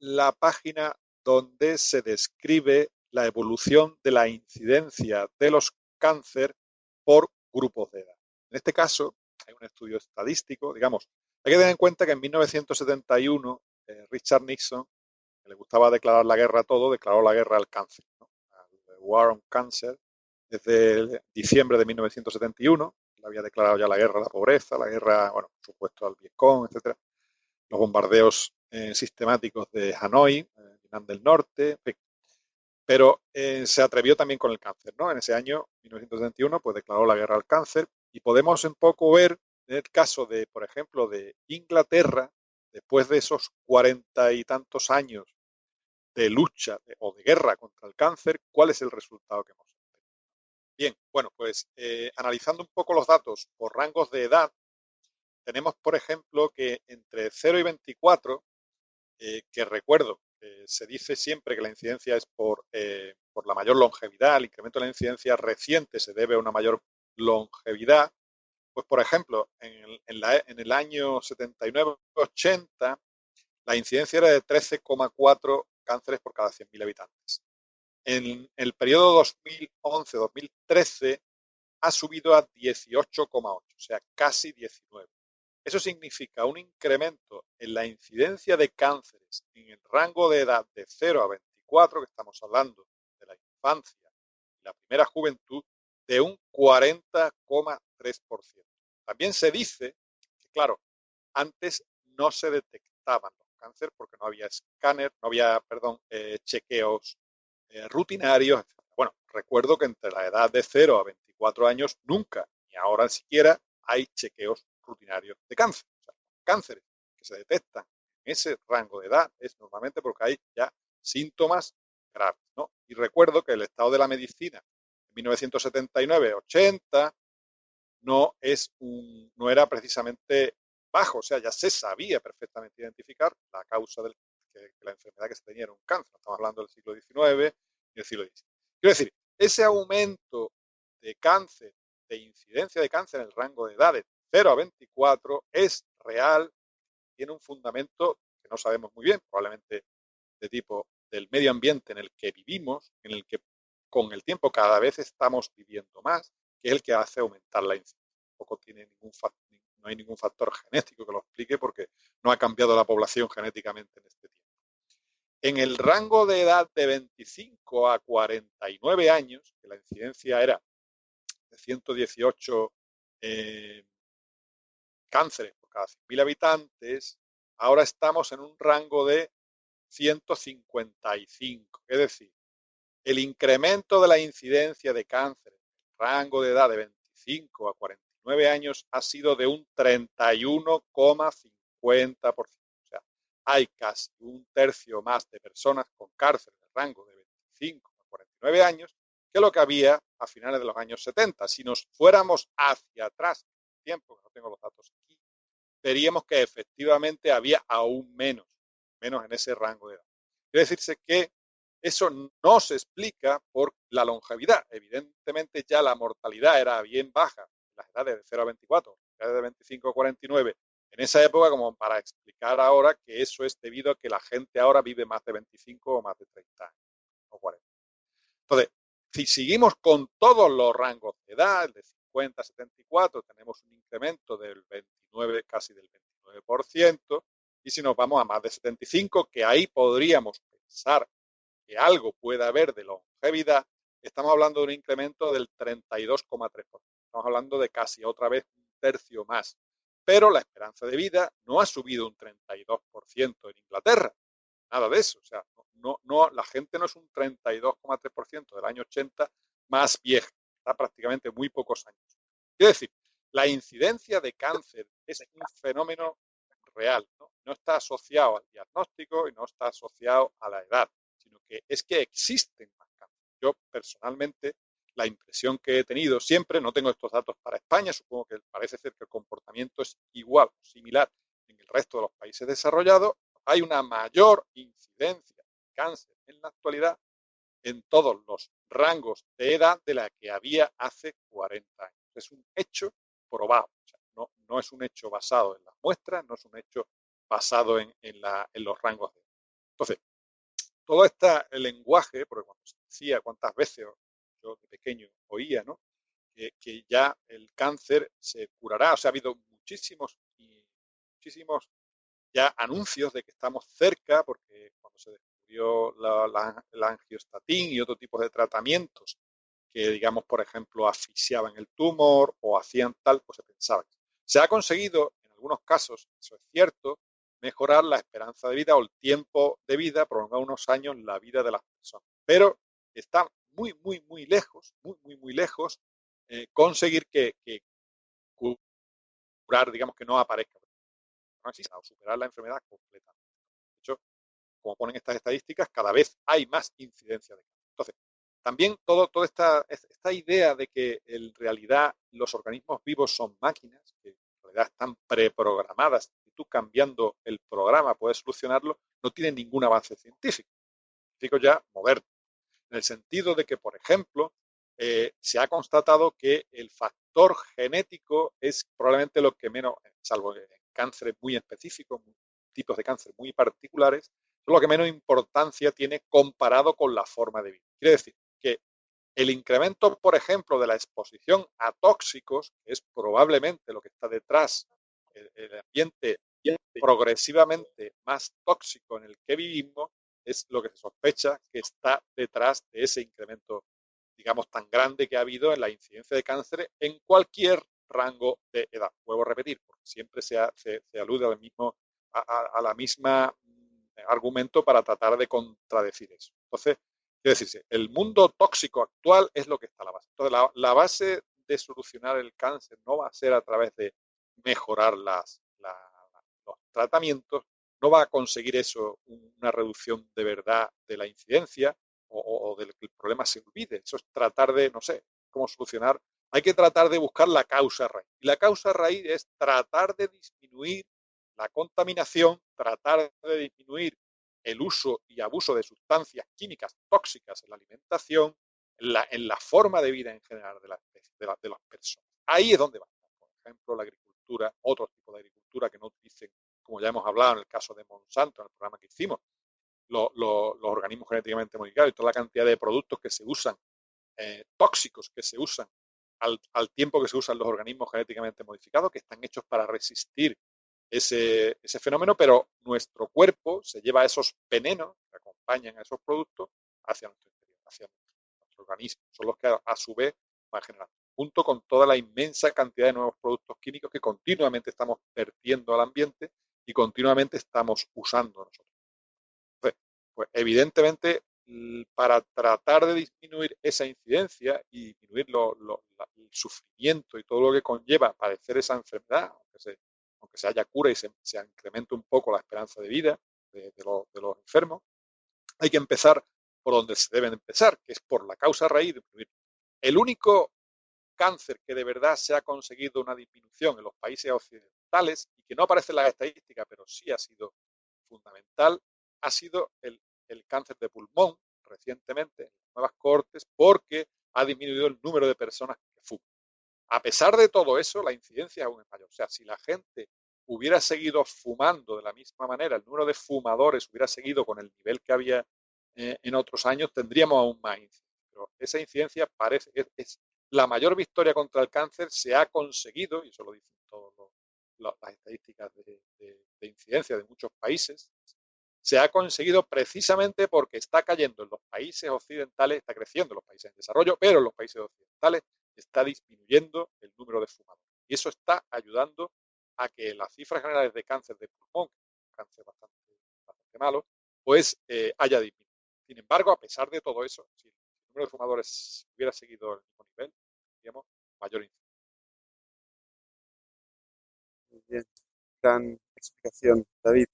la página donde se describe la evolución de la incidencia de los cáncer por grupos de edad. En este caso, hay un estudio estadístico, digamos, hay que tener en cuenta que en 1971 Richard Nixon, que le gustaba declarar la guerra a todo, declaró la guerra al cáncer, ¿no? Al War on Cancer, desde diciembre de 1971, le había declarado ya la guerra a la pobreza, la guerra, bueno, por supuesto, al Vietcong, etcétera, los bombardeos sistemáticos de Hanoi, Vietnam del Norte, en fin. Pero se atrevió también con el cáncer, ¿no? En ese año, 1971, pues declaró la guerra al cáncer y podemos un poco ver en el caso de, por ejemplo, de Inglaterra, después de esos 40 y tantos años de lucha o de guerra contra el cáncer, ¿cuál es el resultado que hemos obtenido? Bien, bueno, pues analizando un poco los datos por rangos de edad, tenemos, por ejemplo, que entre 0 y 24, que recuerdo, se dice siempre que la incidencia es por la mayor longevidad, el incremento de la incidencia reciente se debe a una mayor longevidad, pues por ejemplo, en el año 79-80, la incidencia era de 13,4 cánceres por cada 100.000 habitantes. En el periodo 2011-2013 ha subido a 18,8, o sea, casi 19. Eso significa un incremento en la incidencia de cánceres en el rango de edad de 0 a 24, que estamos hablando de la infancia y la primera juventud, de un 40,3%. También se dice que, claro, antes no se detectaban los cánceres porque no había escáner, no había, chequeos rutinarios, etc. Bueno, recuerdo que entre la edad de 0 a 24 años nunca, ni ahora siquiera, hay chequeos rutinarios de cáncer. O sea, cánceres que se detectan en ese rango de edad es normalmente porque hay ya síntomas graves, ¿no? Y recuerdo que el estado de la medicina en 1979-80 no era precisamente bajo, o sea, ya se sabía perfectamente identificar la causa de la enfermedad que se tenía era un cáncer. Estamos hablando del siglo XIX y del siglo XX. Quiero decir, ese aumento de cáncer, de incidencia de cáncer en el rango de edades 0 a 24 es real, tiene un fundamento que no sabemos muy bien, probablemente de tipo del medio ambiente en el que vivimos, en el que con el tiempo cada vez estamos viviendo más, que es el que hace aumentar la incidencia. No hay ningún factor genético que lo explique porque no ha cambiado la población genéticamente en este tiempo. En el rango de edad de 25 a 49 años, que la incidencia era de 118 cánceres por cada 100.000 habitantes, ahora estamos en un rango de 155. Es decir, el incremento de la incidencia de cáncer en el rango de edad de 25 a 49 años ha sido de un 31,50%. O sea, hay casi un tercio más de personas con cáncer en el rango de 25 a 49 años que lo que había a finales de los años 70. Si nos fuéramos hacia atrás, en el tiempo, que no tengo los datos aquí, veríamos que efectivamente había aún menos en ese rango de edad. Quiere decirse que eso no se explica por la longevidad. Evidentemente ya la mortalidad era bien baja en las edades de 0 a 24, edades de 25 a 49, en esa época, como para explicar ahora que eso es debido a que la gente ahora vive más de 25 o más de 30 años o 40. Entonces, si seguimos con todos los rangos de edad, de 50 a 74, tenemos un incremento del 29, casi del 29%, y si nos vamos a más de 75, que ahí podríamos pensar que algo puede haber de longevidad, estamos hablando de un incremento del 32,3%. Estamos hablando de casi otra vez un tercio más. Pero la esperanza de vida no ha subido un 32% en Inglaterra. Nada de eso. O sea, la gente no es un 32,3% del año 80 más vieja. Está prácticamente muy pocos años. Quiero decir, la incidencia de cáncer es un fenómeno real, ¿no? No está asociado al diagnóstico y no está asociado a la edad, sino que es que existen más cáncer. Yo personalmente, la impresión que he tenido siempre, no tengo estos datos para España, supongo que parece ser que el comportamiento es igual o similar en el resto de los países desarrollados, hay una mayor incidencia de cáncer en la actualidad en todos los rangos de edad de la que había hace 40 años. Es un hecho probado. O sea, no es un hecho basado en las muestras, no es un hecho basado en los rangos de edad. Entonces, todo el lenguaje, porque cuando se decía cuántas veces yo de pequeño oía, ¿no? Que ya el cáncer se curará. O sea, ha habido muchísimos ya anuncios de que estamos cerca, porque cuando se descubrió la angiostatina y otro tipo de tratamientos que, digamos, por ejemplo, asfixiaban el tumor o hacían tal, pues se pensaba. Se ha conseguido, en algunos casos, eso es cierto, mejorar la esperanza de vida o el tiempo de vida, prolongar unos años la vida de las personas. Pero está muy, muy, muy lejos, muy lejos, conseguir que curar, digamos, que no aparezca. No exista, o superar la enfermedad completamente. De hecho, como ponen estas estadísticas, cada vez hay más incidencia de cáncer. Entonces, también toda esta idea de que en realidad los organismos vivos son máquinas, que en realidad están preprogramadas y tú cambiando el programa puedes solucionarlo, no tiene ningún avance científico. Científico ya moderno. En el sentido de que, por ejemplo, se ha constatado que el factor genético es probablemente lo que menos, salvo en cánceres muy específicos, tipos de cáncer muy particulares, es lo que menos importancia tiene comparado con la forma de vida. Quiere decir que el incremento, por ejemplo, de la exposición a tóxicos, que es probablemente lo que está detrás del ambiente progresivamente más tóxico en el que vivimos, es lo que se sospecha que está detrás de ese incremento, digamos, tan grande que ha habido en la incidencia de cáncer en cualquier rango de edad. Vuelvo a repetir, porque siempre se alude a la misma argumento para tratar de contradecir eso. Entonces, quiere decirse, el mundo tóxico actual es lo que está a la base. Entonces, la base de solucionar el cáncer no va a ser a través de mejorar los tratamientos, no va a conseguir eso una reducción de verdad de la incidencia, o del que el problema se olvide. Eso es tratar de, no sé, cómo solucionar. Hay que tratar de buscar la causa raíz. Y la causa raíz es tratar de disminuir la contaminación, tratar de disminuir el uso y abuso de sustancias químicas tóxicas en la alimentación, en la forma de vida en general de, de las personas. Ahí es donde va. Por ejemplo, la agricultura, otro tipo de agricultura que no utilicen, como ya hemos hablado en el caso de Monsanto, en el programa que hicimos, los organismos genéticamente modificados y toda la cantidad de productos que se usan, tóxicos que se usan al tiempo que se usan los organismos genéticamente modificados, que están hechos para resistir ese fenómeno, pero nuestro cuerpo se lleva esos venenos que acompañan a esos productos hacia nuestro interior, hacia nuestro organismo. Son los que a su vez van generando, junto con toda la inmensa cantidad de nuevos productos químicos que continuamente estamos vertiendo al ambiente y continuamente estamos usando nosotros. Pues evidentemente, para tratar de disminuir esa incidencia y disminuir el sufrimiento y todo lo que conlleva padecer esa enfermedad, aunque se haya cura y se incremente un poco la esperanza de vida de los enfermos, hay que empezar por donde se deben empezar, que es por la causa raíz de disminuir. El único cáncer que de verdad se ha conseguido una disminución en los países occidentales y que no aparece en las estadísticas, pero sí ha sido fundamental, ha sido el cáncer de pulmón recientemente en las nuevas cohortes porque ha disminuido el número de personas que fuman. A pesar de todo eso, la incidencia aún es mayor. O sea, si la gente hubiera seguido fumando de la misma manera, el número de fumadores hubiera seguido con el nivel que había en otros años, tendríamos aún más incidencia. Pero esa incidencia parece es la mayor victoria contra el cáncer se ha conseguido, y eso lo dicen todas las estadísticas de incidencia de muchos países, se ha conseguido precisamente porque está cayendo en los países occidentales, está creciendo en los países en desarrollo, pero en los países occidentales está disminuyendo el número de fumadores. Y eso está ayudando a que las cifras generales de cáncer de pulmón, cáncer bastante malo, pues haya disminuido. Sin embargo, a pesar de todo eso, si el número de fumadores hubiera seguido el mismo nivel, tendríamos mayor incidencia. Muy bien, gran explicación, David.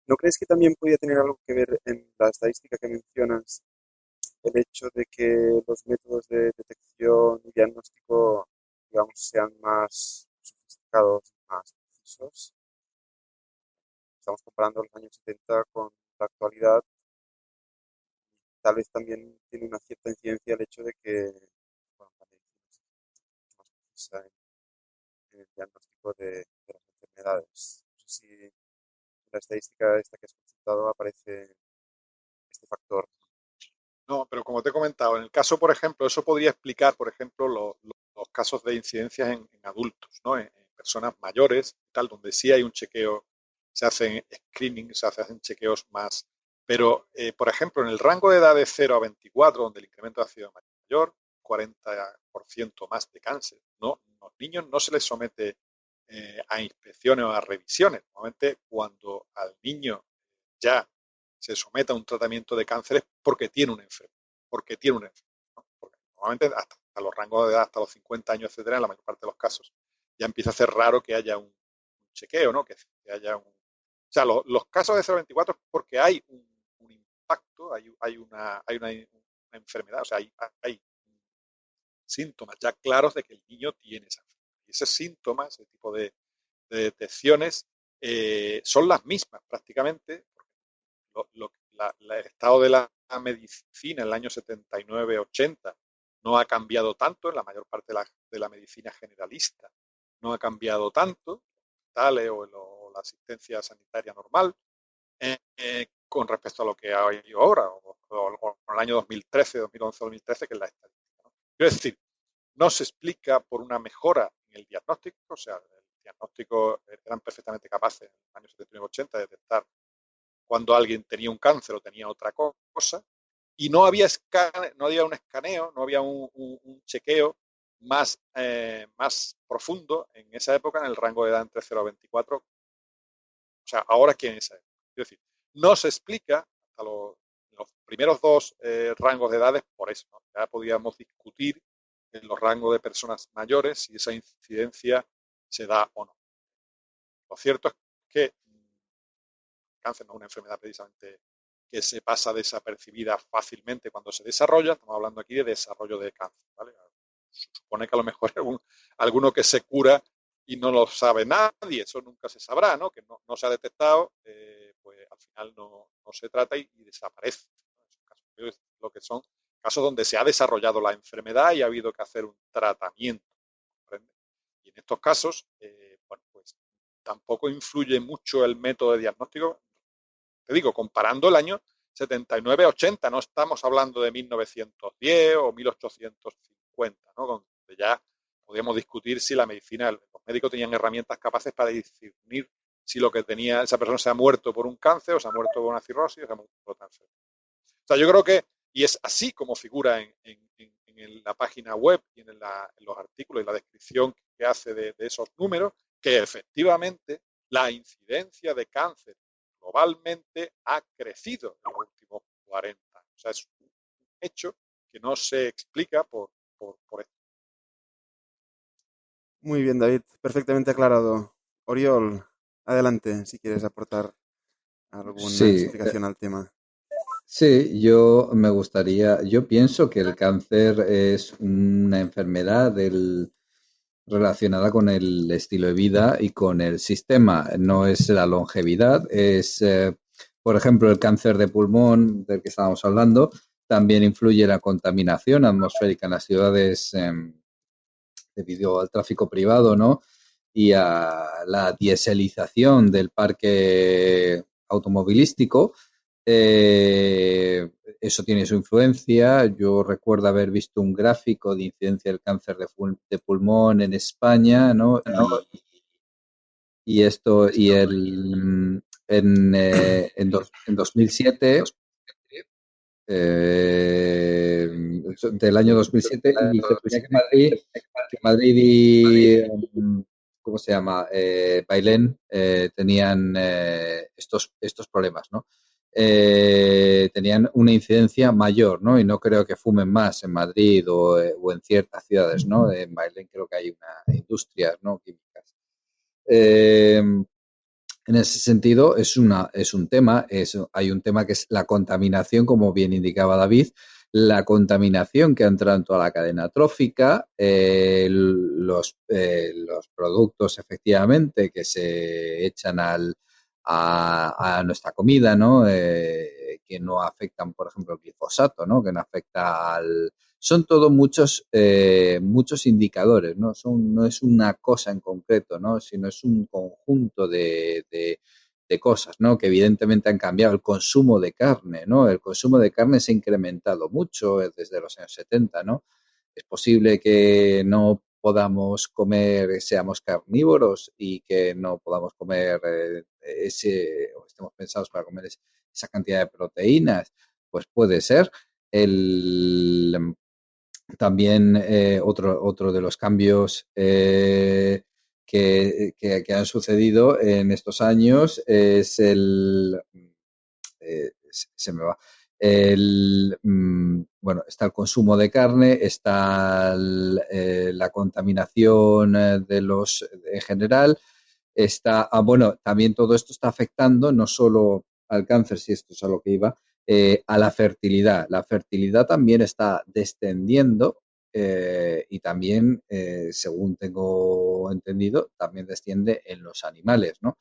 ¿No crees que también podría tener algo que ver en la estadística que mencionas el hecho de que los métodos de detección y diagnóstico, digamos, sean más sofisticados, más precisos? Estamos comparando los años 70 con la actualidad. Tal vez también tiene una cierta incidencia el hecho de que, bueno, la medicina es más precisa en el diagnóstico de las enfermedades. No sé si en la estadística esta que has consultado aparece este factor. No, pero como te he comentado, en el caso, por ejemplo, eso podría explicar, por ejemplo, los casos de incidencias en adultos, ¿no? En personas mayores, tal, donde sí hay un chequeo, se hacen screening, se hacen chequeos más. Pero, por ejemplo, en el rango de edad de 0 a 24, donde el incremento ha sido mayor, 40% más de cáncer, ¿no? Los niños no se les somete a inspecciones o a revisiones. Normalmente, cuando al niño ya se someta a un tratamiento de cáncer es porque tiene una enfermedad, ¿no? Porque normalmente hasta los rangos de edad, hasta los 50 años, etcétera, en la mayor parte de los casos, ya empieza a ser raro que haya un chequeo, ¿no? Que haya un... O sea, los casos de 0,24 es porque hay un impacto, hay una enfermedad, o sea, hay síntomas ya claros de que el niño tiene esa enfermedad. Y esos síntomas, ese tipo de detecciones, son las mismas prácticamente. El estado de la medicina en el año 79-80 no ha cambiado tanto, en la mayor parte de la medicina generalista no ha cambiado tanto, hospitales o la asistencia sanitaria normal, con respecto a lo que hay ahora, o en el año 2013, 2011, 2013, que es la estadística, ¿no? Quiero decir, no se explica por una mejora en el diagnóstico, o sea, el diagnóstico eran perfectamente capaces en el año 79-80 de detectar cuando alguien tenía un cáncer o tenía otra cosa, y no había un escaneo, no había un chequeo más profundo en esa época en el rango de edad entre 0 a 24. O sea, ahora que en esa época. Es decir, no se explica hasta los primeros dos rangos de edades por eso, ¿no? Ya podíamos discutir en los rangos de personas mayores si esa incidencia se da o no. Lo cierto es que el cáncer no es una enfermedad precisamente que se pasa desapercibida fácilmente cuando se desarrolla. Estamos hablando aquí de desarrollo de cáncer, ¿vale? Se supone que a lo mejor hay alguno que se cura y no lo sabe nadie, eso nunca se sabrá, ¿no? Que no se ha detectado, pues al final no se trata y desaparece, ¿no? Esos casos, lo que son casos donde se ha desarrollado la enfermedad y ha habido que hacer un tratamiento, ¿comprende? Y en estos casos, bueno, pues tampoco influye mucho el método de diagnóstico. Te digo, comparando el año 79-80, no estamos hablando de 1910 o 1850, ¿no? Donde ya podíamos discutir si la medicina, los médicos tenían herramientas capaces para discernir si lo que tenía esa persona se ha muerto por un cáncer o se ha muerto por una cirrosis o se ha muerto por otra enfermedad. O sea, yo creo que, y es así como figura en la página web y en los artículos y la descripción que hace de esos números, que efectivamente la incidencia de cáncer globalmente ha crecido en los últimos 40 años. O sea, es un hecho que no se explica por esto. Muy bien, David, perfectamente aclarado. Oriol, adelante, si quieres aportar alguna Sí, explicación al tema. sí, yo pienso que el cáncer es una enfermedad relacionada con el estilo de vida y con el sistema. No es la longevidad, por ejemplo, el cáncer de pulmón del que estábamos hablando. También influye la contaminación atmosférica en las ciudades, debido al tráfico privado, ¿no? Y a la dieselización del parque automovilístico. Eso tiene su influencia. Yo recuerdo haber visto un gráfico de incidencia del cáncer de pulmón en España, ¿no? Y esto, en 2007, eh, del año 2007, y se ponía que Madrid y, ¿cómo se llama? Bailén tenían estos problemas, ¿no? Tenían una incidencia mayor, ¿no? Y no creo que fumen más en Madrid o en ciertas ciudades, ¿no? En Bailén creo que hay una industria, ¿no? Químicas. En ese sentido, es un tema, hay un tema que es la contaminación, como bien indicaba David, la contaminación que ha entrado en toda la cadena trófica, los productos efectivamente que se echan a nuestra comida, ¿no? Que no afectan, por ejemplo, el glifosato, ¿no? Que no afecta al... Son todos muchos indicadores, ¿no? No es una cosa en concreto, ¿no? Sino es un conjunto de cosas, ¿no? Que evidentemente han cambiado. El consumo de carne, ¿no? El consumo de carne se ha incrementado mucho desde los años 70, ¿no? Es posible que no podamos comer, seamos carnívoros y que no podamos comer o estemos pensados para comer esa cantidad de proteínas. Pues puede ser. También otro de los cambios que han sucedido en estos años es se me va. Bueno, está el consumo de carne, está la contaminación en general, bueno, también todo esto está afectando no solo al cáncer, si esto es a lo que iba, a la fertilidad. La fertilidad también está descendiendo y también, según tengo entendido, también desciende en los animales, ¿no?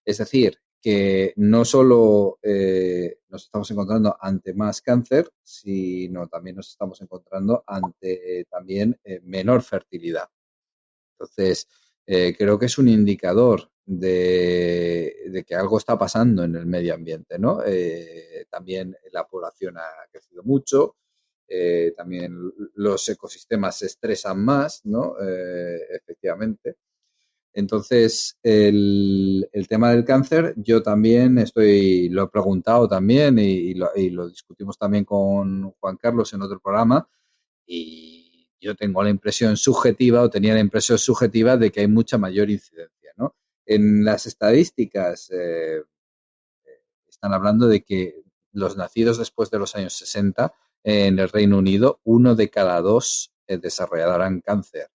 Es decir, que no solo nos estamos encontrando ante más cáncer, sino también nos estamos encontrando ante también menor fertilidad. Entonces, creo que es un indicador de que algo está pasando en el medio ambiente, ¿no? También la población ha crecido mucho, también los ecosistemas se estresan más, ¿no? Efectivamente. Entonces, el tema del cáncer, yo también lo he preguntado también y lo discutimos también con Juan Carlos en otro programa, y yo tengo la impresión subjetiva, o tenía la impresión subjetiva, de que hay mucha mayor incidencia, ¿no? En las estadísticas están hablando de que los nacidos después de los años 60 en el Reino Unido, 1 de cada 2 desarrollarán cáncer.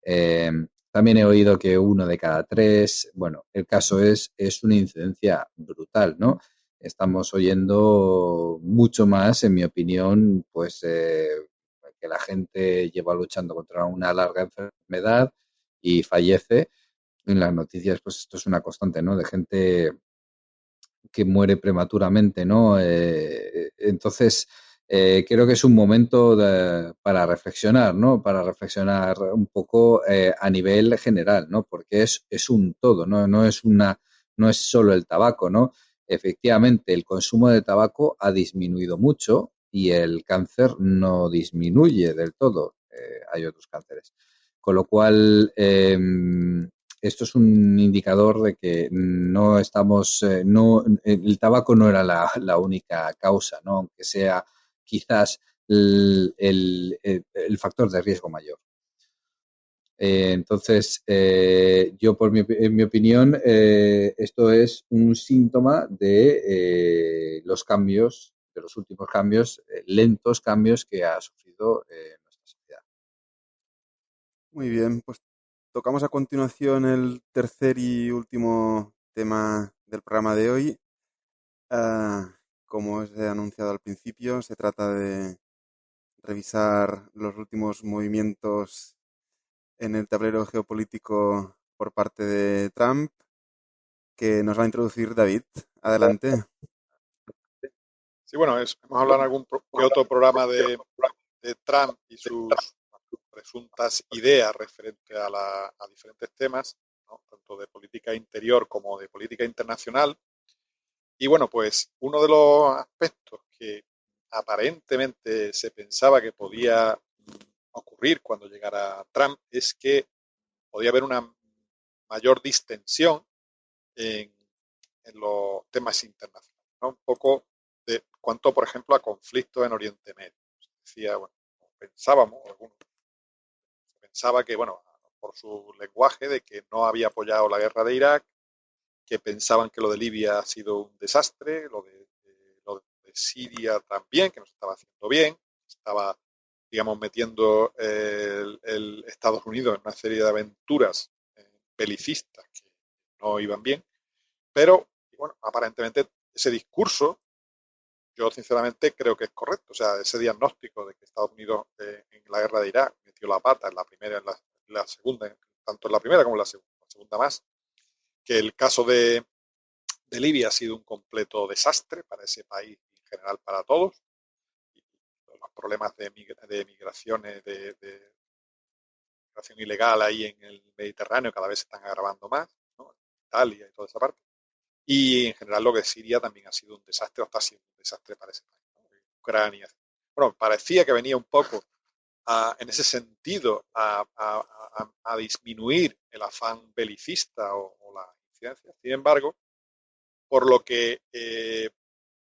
Eh, También he oído que 1 de cada 3. Bueno, el caso es una incidencia brutal, ¿no? estamos oyendo mucho más, en mi opinión, pues que la gente lleva luchando contra una larga enfermedad y fallece. En las noticias, pues esto es una constante, ¿no? De gente que muere prematuramente, ¿no? Entonces, creo que es un momento para reflexionar, ¿no? Para reflexionar un poco a nivel general, ¿no? Porque es un todo, ¿no? No es solo el tabaco, ¿no? Efectivamente, el consumo de tabaco ha disminuido mucho y el cáncer no disminuye del todo. Hay otros cánceres. Con lo cual, esto es un indicador de que no estamos, no, el tabaco no era la única causa, ¿no? Aunque sea quizás el factor de riesgo mayor. Entonces, yo en mi opinión, esto es un síntoma de los cambios, de los últimos cambios, lentos cambios que ha sufrido nuestra sociedad. Muy bien, pues tocamos a continuación el tercer y último tema del programa de hoy. Como os he anunciado al principio, se trata de revisar los últimos movimientos en el tablero geopolítico por parte de Trump, que nos va a introducir David. Adelante. Sí, bueno, hemos hablado en algún que otro programa de Trump y sus presuntas ideas referente a diferentes temas, ¿no? Tanto de política interior como de política internacional. Y bueno, pues uno de los aspectos que aparentemente se pensaba que podía ocurrir cuando llegara Trump es que podía haber una mayor distensión en, en los temas internacionales, ¿no? Un poco de cuanto, por ejemplo, a conflictos en Oriente Medio. Se decía, bueno, pensábamos, algunos, se pensaba que, bueno, por su lenguaje, de que no había apoyado la guerra de Irak, que pensaban que lo de Libia ha sido un desastre, lo de Siria también, que no se estaba haciendo bien, estaba, digamos, metiendo el Estados Unidos en una serie de aventuras belicistas que no iban bien, pero, bueno, aparentemente ese discurso, yo sinceramente creo que es correcto, o sea, ese diagnóstico de que Estados Unidos en la guerra de Irak metió la pata en la primera, en la segunda, tanto en la primera como en la segunda más, que el caso de Libia ha sido un completo desastre para ese país y en general para todos. Y los problemas de migraciones, de migración ilegal ahí en el Mediterráneo cada vez se están agravando más, ¿no? Italia y toda esa parte. Y en general lo que es Siria también ha sido un desastre, o está siendo un desastre para ese país, ¿no? Ucrania. Bueno, parecía que venía un poco en ese sentido a disminuir el afán belicista o la incidencia. Sin embargo, por lo que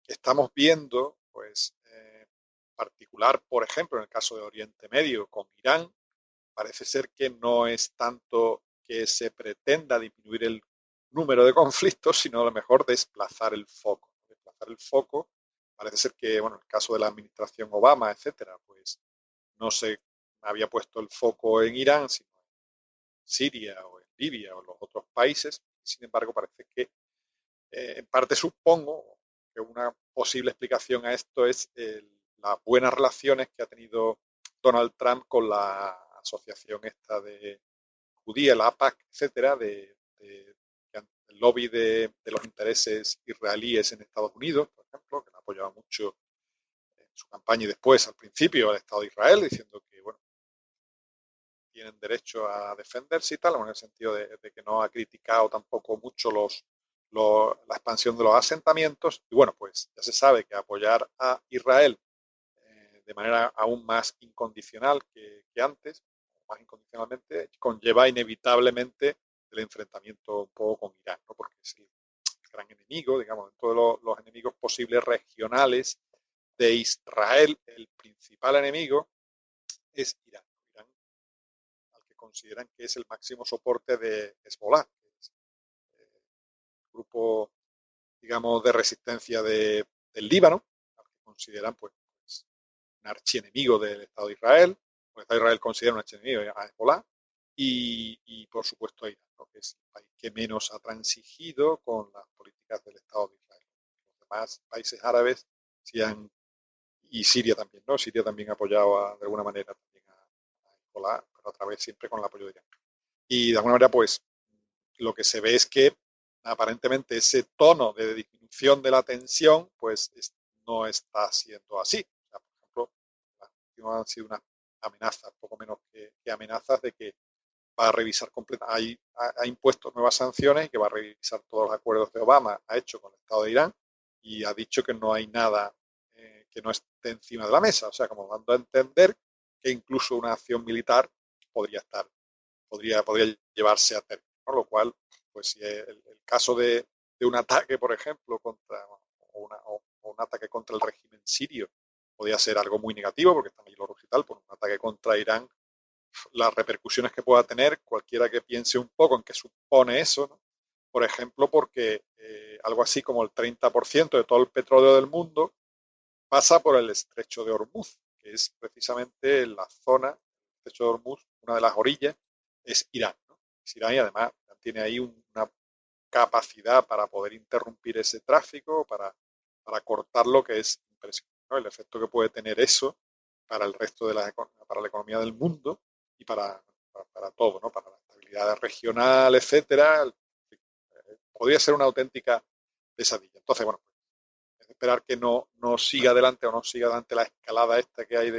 estamos viendo, pues, particular, por ejemplo, en el caso de Oriente Medio con Irán, parece ser que no es tanto que se pretenda disminuir el número de conflictos, sino a lo mejor desplazar el foco. Desplazar el foco, parece ser que, bueno, en el caso de la administración Obama, etcétera, pues no se había puesto el foco en Irán, sino en Siria o en Libia o en los otros países. Sin embargo, parece que en parte supongo que una posible explicación a esto es las buenas relaciones que ha tenido Donald Trump con la asociación esta de judía, la APAC, etcétera, el lobby de los intereses israelíes en Estados Unidos, por ejemplo, que le apoyaba mucho en su campaña y después al principio al Estado de Israel, diciendo que, bueno, tienen derecho a defenderse y tal, en el sentido de que no ha criticado tampoco mucho la expansión de los asentamientos. Y bueno, pues ya se sabe que apoyar a Israel de manera aún más incondicional que antes, más incondicionalmente, conlleva inevitablemente el enfrentamiento un poco con Irán, ¿no? Porque es el gran enemigo, digamos, de todos los enemigos posibles regionales de Israel, el principal enemigo es Irán. Irán, al que consideran que es el máximo soporte de Hezbollah, que es el grupo, digamos, de resistencia del Líbano, al que consideran pues un archienemigo del Estado de Israel, el Estado de Israel considera un archienemigo a Hezbollah, y por supuesto a Irán, ¿no? Que es el país que menos ha transigido con las políticas del Estado de Israel. además países árabes y Siria también, ¿no? Siria también ha apoyado de alguna manera también a Hezbollah, pero otra vez siempre con el apoyo de Irán. Y de alguna manera, pues, lo que se ve es que aparentemente ese tono de disminución de la tensión, pues, no está siendo así. O sea, por ejemplo, las últimas han sido unas amenazas, poco menos que amenazas de que va a revisar ha impuesto nuevas sanciones y que va a revisar todos los acuerdos de Obama, ha hecho con el Estado de Irán y ha dicho que no hay nada que no esté encima de la mesa, o sea, como dando a entender que incluso una acción militar podría llevarse a término, ¿no? Lo cual, pues si el caso de un ataque, por ejemplo, o un ataque contra el régimen sirio podría ser algo muy negativo, porque están ahí los rusos y tal, por un ataque contra Irán, las repercusiones que pueda tener, cualquiera que piense un poco en qué supone eso, ¿no? Por ejemplo, porque algo así como el 30% de todo el petróleo del mundo pasa por el estrecho de Hormuz, que es precisamente la zona, el estrecho de Hormuz, una de las orillas, es Irán, ¿no? Es Irán y además tiene ahí una capacidad para poder interrumpir ese tráfico, para cortarlo, que es impresionante, ¿no? El efecto que puede tener eso para el resto para la economía del mundo y para todo, ¿no? Para la estabilidad regional, etcétera. Podría ser una auténtica pesadilla. Entonces, bueno, esperar que no siga adelante o no siga adelante la escalada esta que hay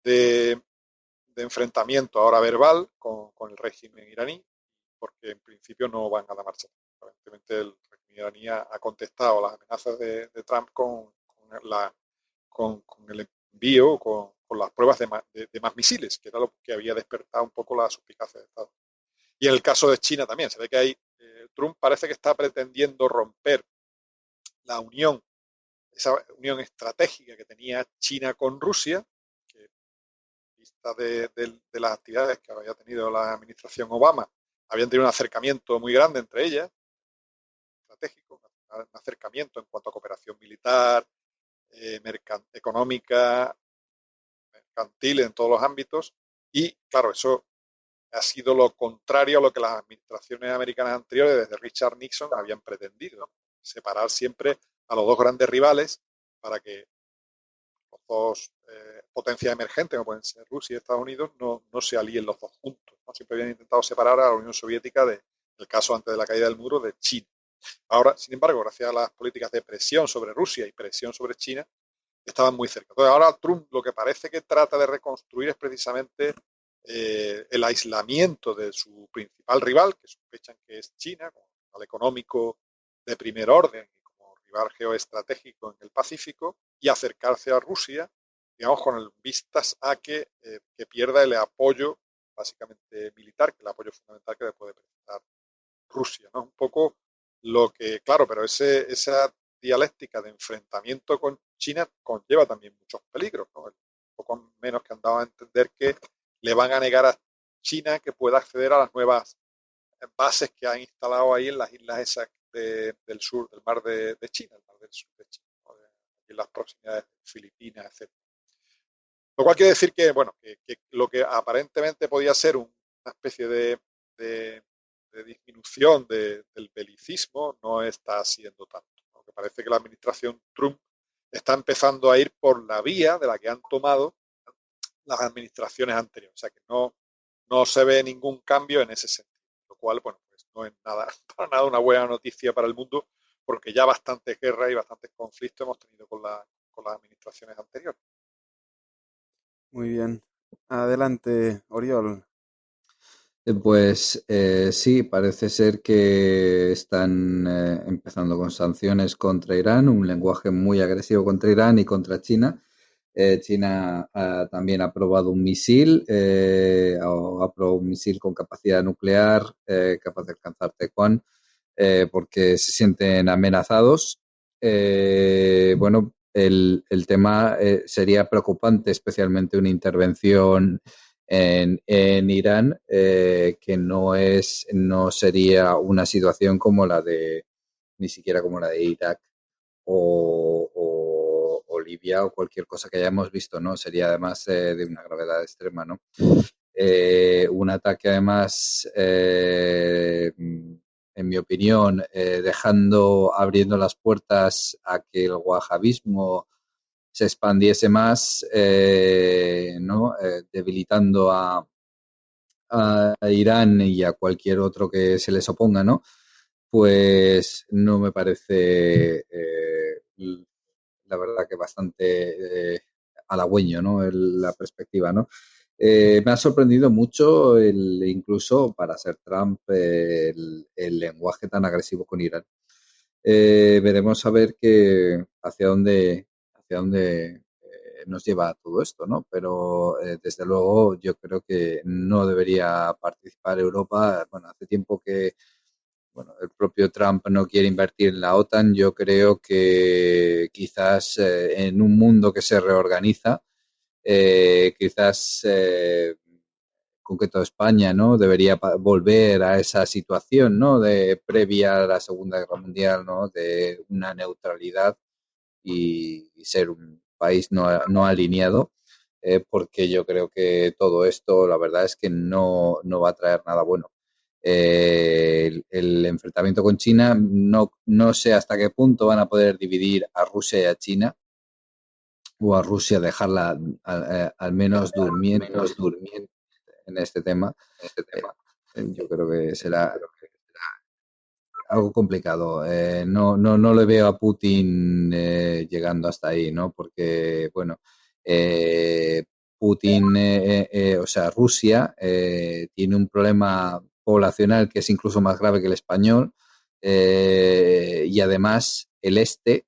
de enfrentamiento ahora verbal con el régimen iraní, porque en principio no van a la marcha. Aparentemente el régimen iraní ha contestado las amenazas de Trump con el envío, con las pruebas de más misiles, que era lo que había despertado un poco la suspicacia de Estados Unidos. Y en el caso de China también, se ve que Trump parece que está pretendiendo romper la unión, esa unión estratégica que tenía China con Rusia, que vista de las actividades que había tenido la administración Obama, habían tenido un acercamiento muy grande entre ellas, estratégico, un acercamiento en cuanto a cooperación militar, económica, mercantil en todos los ámbitos, y claro, eso ha sido lo contrario a lo que las administraciones americanas anteriores, desde Richard Nixon, habían pretendido, separar siempre a los dos grandes rivales para que los dos potencias emergentes, como pueden ser Rusia y Estados Unidos, no se alíen los dos juntos, ¿no? Siempre habían intentado separar a la Unión Soviética del caso antes de la caída del muro de China. Ahora, sin embargo, gracias a las políticas de presión sobre Rusia y presión sobre China, estaban muy cerca. Entonces, ahora Trump lo que parece que trata de reconstruir es precisamente el aislamiento de su principal rival, que sospechan que es China, como rival económico de primer orden y como rival geoestratégico en el Pacífico, y acercarse a Rusia, digamos, con vistas a que pierda el apoyo básicamente militar, que es el apoyo fundamental que le puede presentar Rusia, ¿no? Un poco lo que, claro, pero esa dialéctica de enfrentamiento con China conlleva también muchos peligros, ¿no? Un poco menos que han dado a entender que le van a negar a China que pueda acceder a las nuevas bases que han instalado ahí en las islas esas del sur del mar de China, el mar del sur de China, ¿no? En las proximidades de Filipinas, etc. Lo cual quiere decir que, bueno, que lo que aparentemente podía ser una especie de disminución del belicismo no está siendo tanto, ¿no? Que parece que la administración Trump está empezando a ir por la vía de la que han tomado las administraciones anteriores. O sea que no se ve ningún cambio en ese sentido, lo cual, bueno, pues no es nada, para nada una buena noticia para el mundo, porque ya bastantes guerras y bastantes conflictos hemos tenido con las administraciones anteriores. Muy bien. Adelante, Oriol. Pues sí, parece ser que están empezando con sanciones contra Irán, un lenguaje muy agresivo contra Irán y contra China. China también ha probado un misil, ha probado un misil con capacidad nuclear, capaz de alcanzar Taiwán, porque se sienten amenazados. Bueno, el tema sería preocupante, especialmente una intervención en Irán, que no sería una situación como ni siquiera como la de Irak o Libia o cualquier cosa que hayamos visto, ¿no? Sería además de una gravedad extrema, ¿no? Un ataque además en mi opinión, abriendo las puertas a que el wahabismo se expandiese más, ¿no? Debilitando a Irán y a cualquier otro que se les oponga, ¿no? Pues no me parece, la verdad, que bastante halagüeño, ¿no? La perspectiva, ¿no? Me ha sorprendido mucho, incluso para ser Trump, el lenguaje tan agresivo con Irán. Veremos a ver hacia dónde nos lleva todo esto, ¿no? Pero desde luego yo creo que no debería participar Europa. Bueno, hace tiempo que el propio Trump no quiere invertir en la OTAN. Yo creo que quizás en un mundo que se reorganiza, quizás concreto España, ¿no? Debería volver a esa situación, ¿no? De previa a la Segunda Guerra Mundial, ¿no? De una neutralidad y ser un país no alineado, porque yo creo que todo esto, la verdad es que no va a traer nada bueno. El enfrentamiento con China, no sé hasta qué punto van a poder dividir a Rusia y a China, o a Rusia dejarla al menos durmiendo en este tema. Yo creo que será algo complicado. No le veo a Putin llegando hasta ahí, ¿no? Porque, bueno, Putin, o sea, Rusia tiene un problema poblacional que es incluso más grave que el español, y además el este,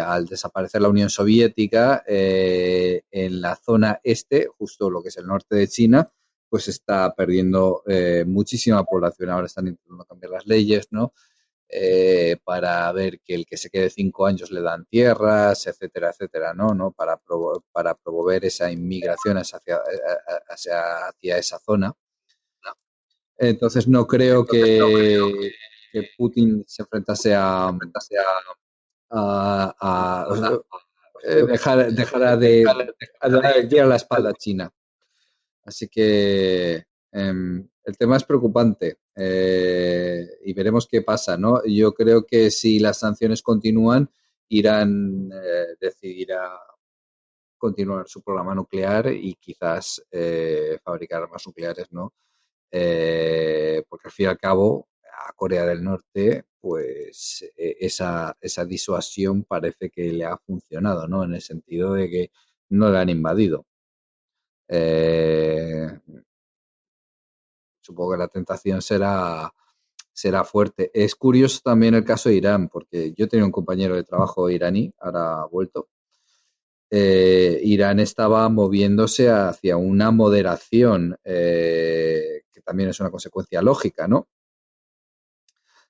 al desaparecer la Unión Soviética, en la zona este, justo lo que es el norte de China, pues está perdiendo muchísima población. Ahora están intentando cambiar las leyes, ¿no? Para ver que el que se quede 5 años le dan tierras, etcétera, etcétera, ¿no? Para promover esa inmigración hacia esa zona. Entonces no creo que Putin se enfrentase o sea, dejará de dar la espalda a China. Así que el tema es preocupante, y veremos qué pasa, ¿no? Yo creo que si las sanciones continúan, Irán decidirá continuar su programa nuclear y quizás fabricar armas nucleares, ¿no? Porque al fin y al cabo a Corea del Norte, pues esa disuasión parece que le ha funcionado, ¿no? En el sentido de que no le han invadido. Supongo que la tentación será fuerte. Es curioso también el caso de Irán, porque yo tenía un compañero de trabajo iraní, ahora ha vuelto. Irán estaba moviéndose hacia una moderación, que también es una consecuencia lógica, ¿no?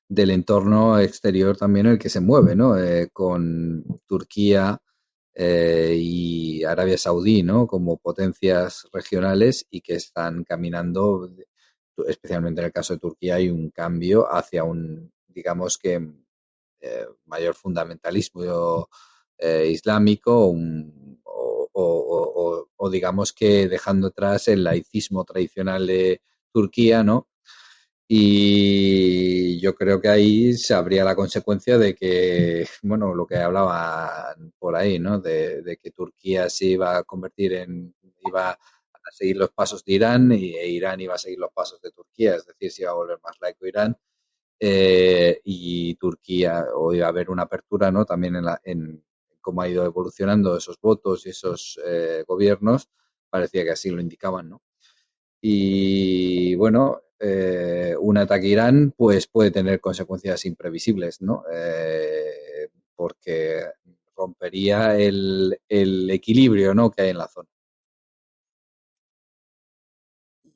Del entorno exterior también en el que se mueve, ¿no? Con Turquía y Arabia Saudí, ¿no? Como potencias regionales y que están caminando, especialmente en el caso de Turquía, hay un cambio hacia digamos que, mayor fundamentalismo islámico, o digamos que dejando atrás el laicismo tradicional de Turquía, ¿no? Y yo creo que ahí se habría la consecuencia de que, bueno, lo que hablaban por ahí, ¿no? De que Turquía se iba a iba a seguir los pasos de Irán, e Irán iba a seguir los pasos de Turquía, es decir, se iba a volver más laico Irán, y Turquía, o iba a haber una apertura, ¿no? También en cómo ha ido evolucionando esos votos y esos gobiernos, parecía que así lo indicaban, ¿no? Y bueno, un ataque a Irán pues puede tener consecuencias imprevisibles, ¿no? Porque rompería el equilibrio, ¿no?, que hay en la zona.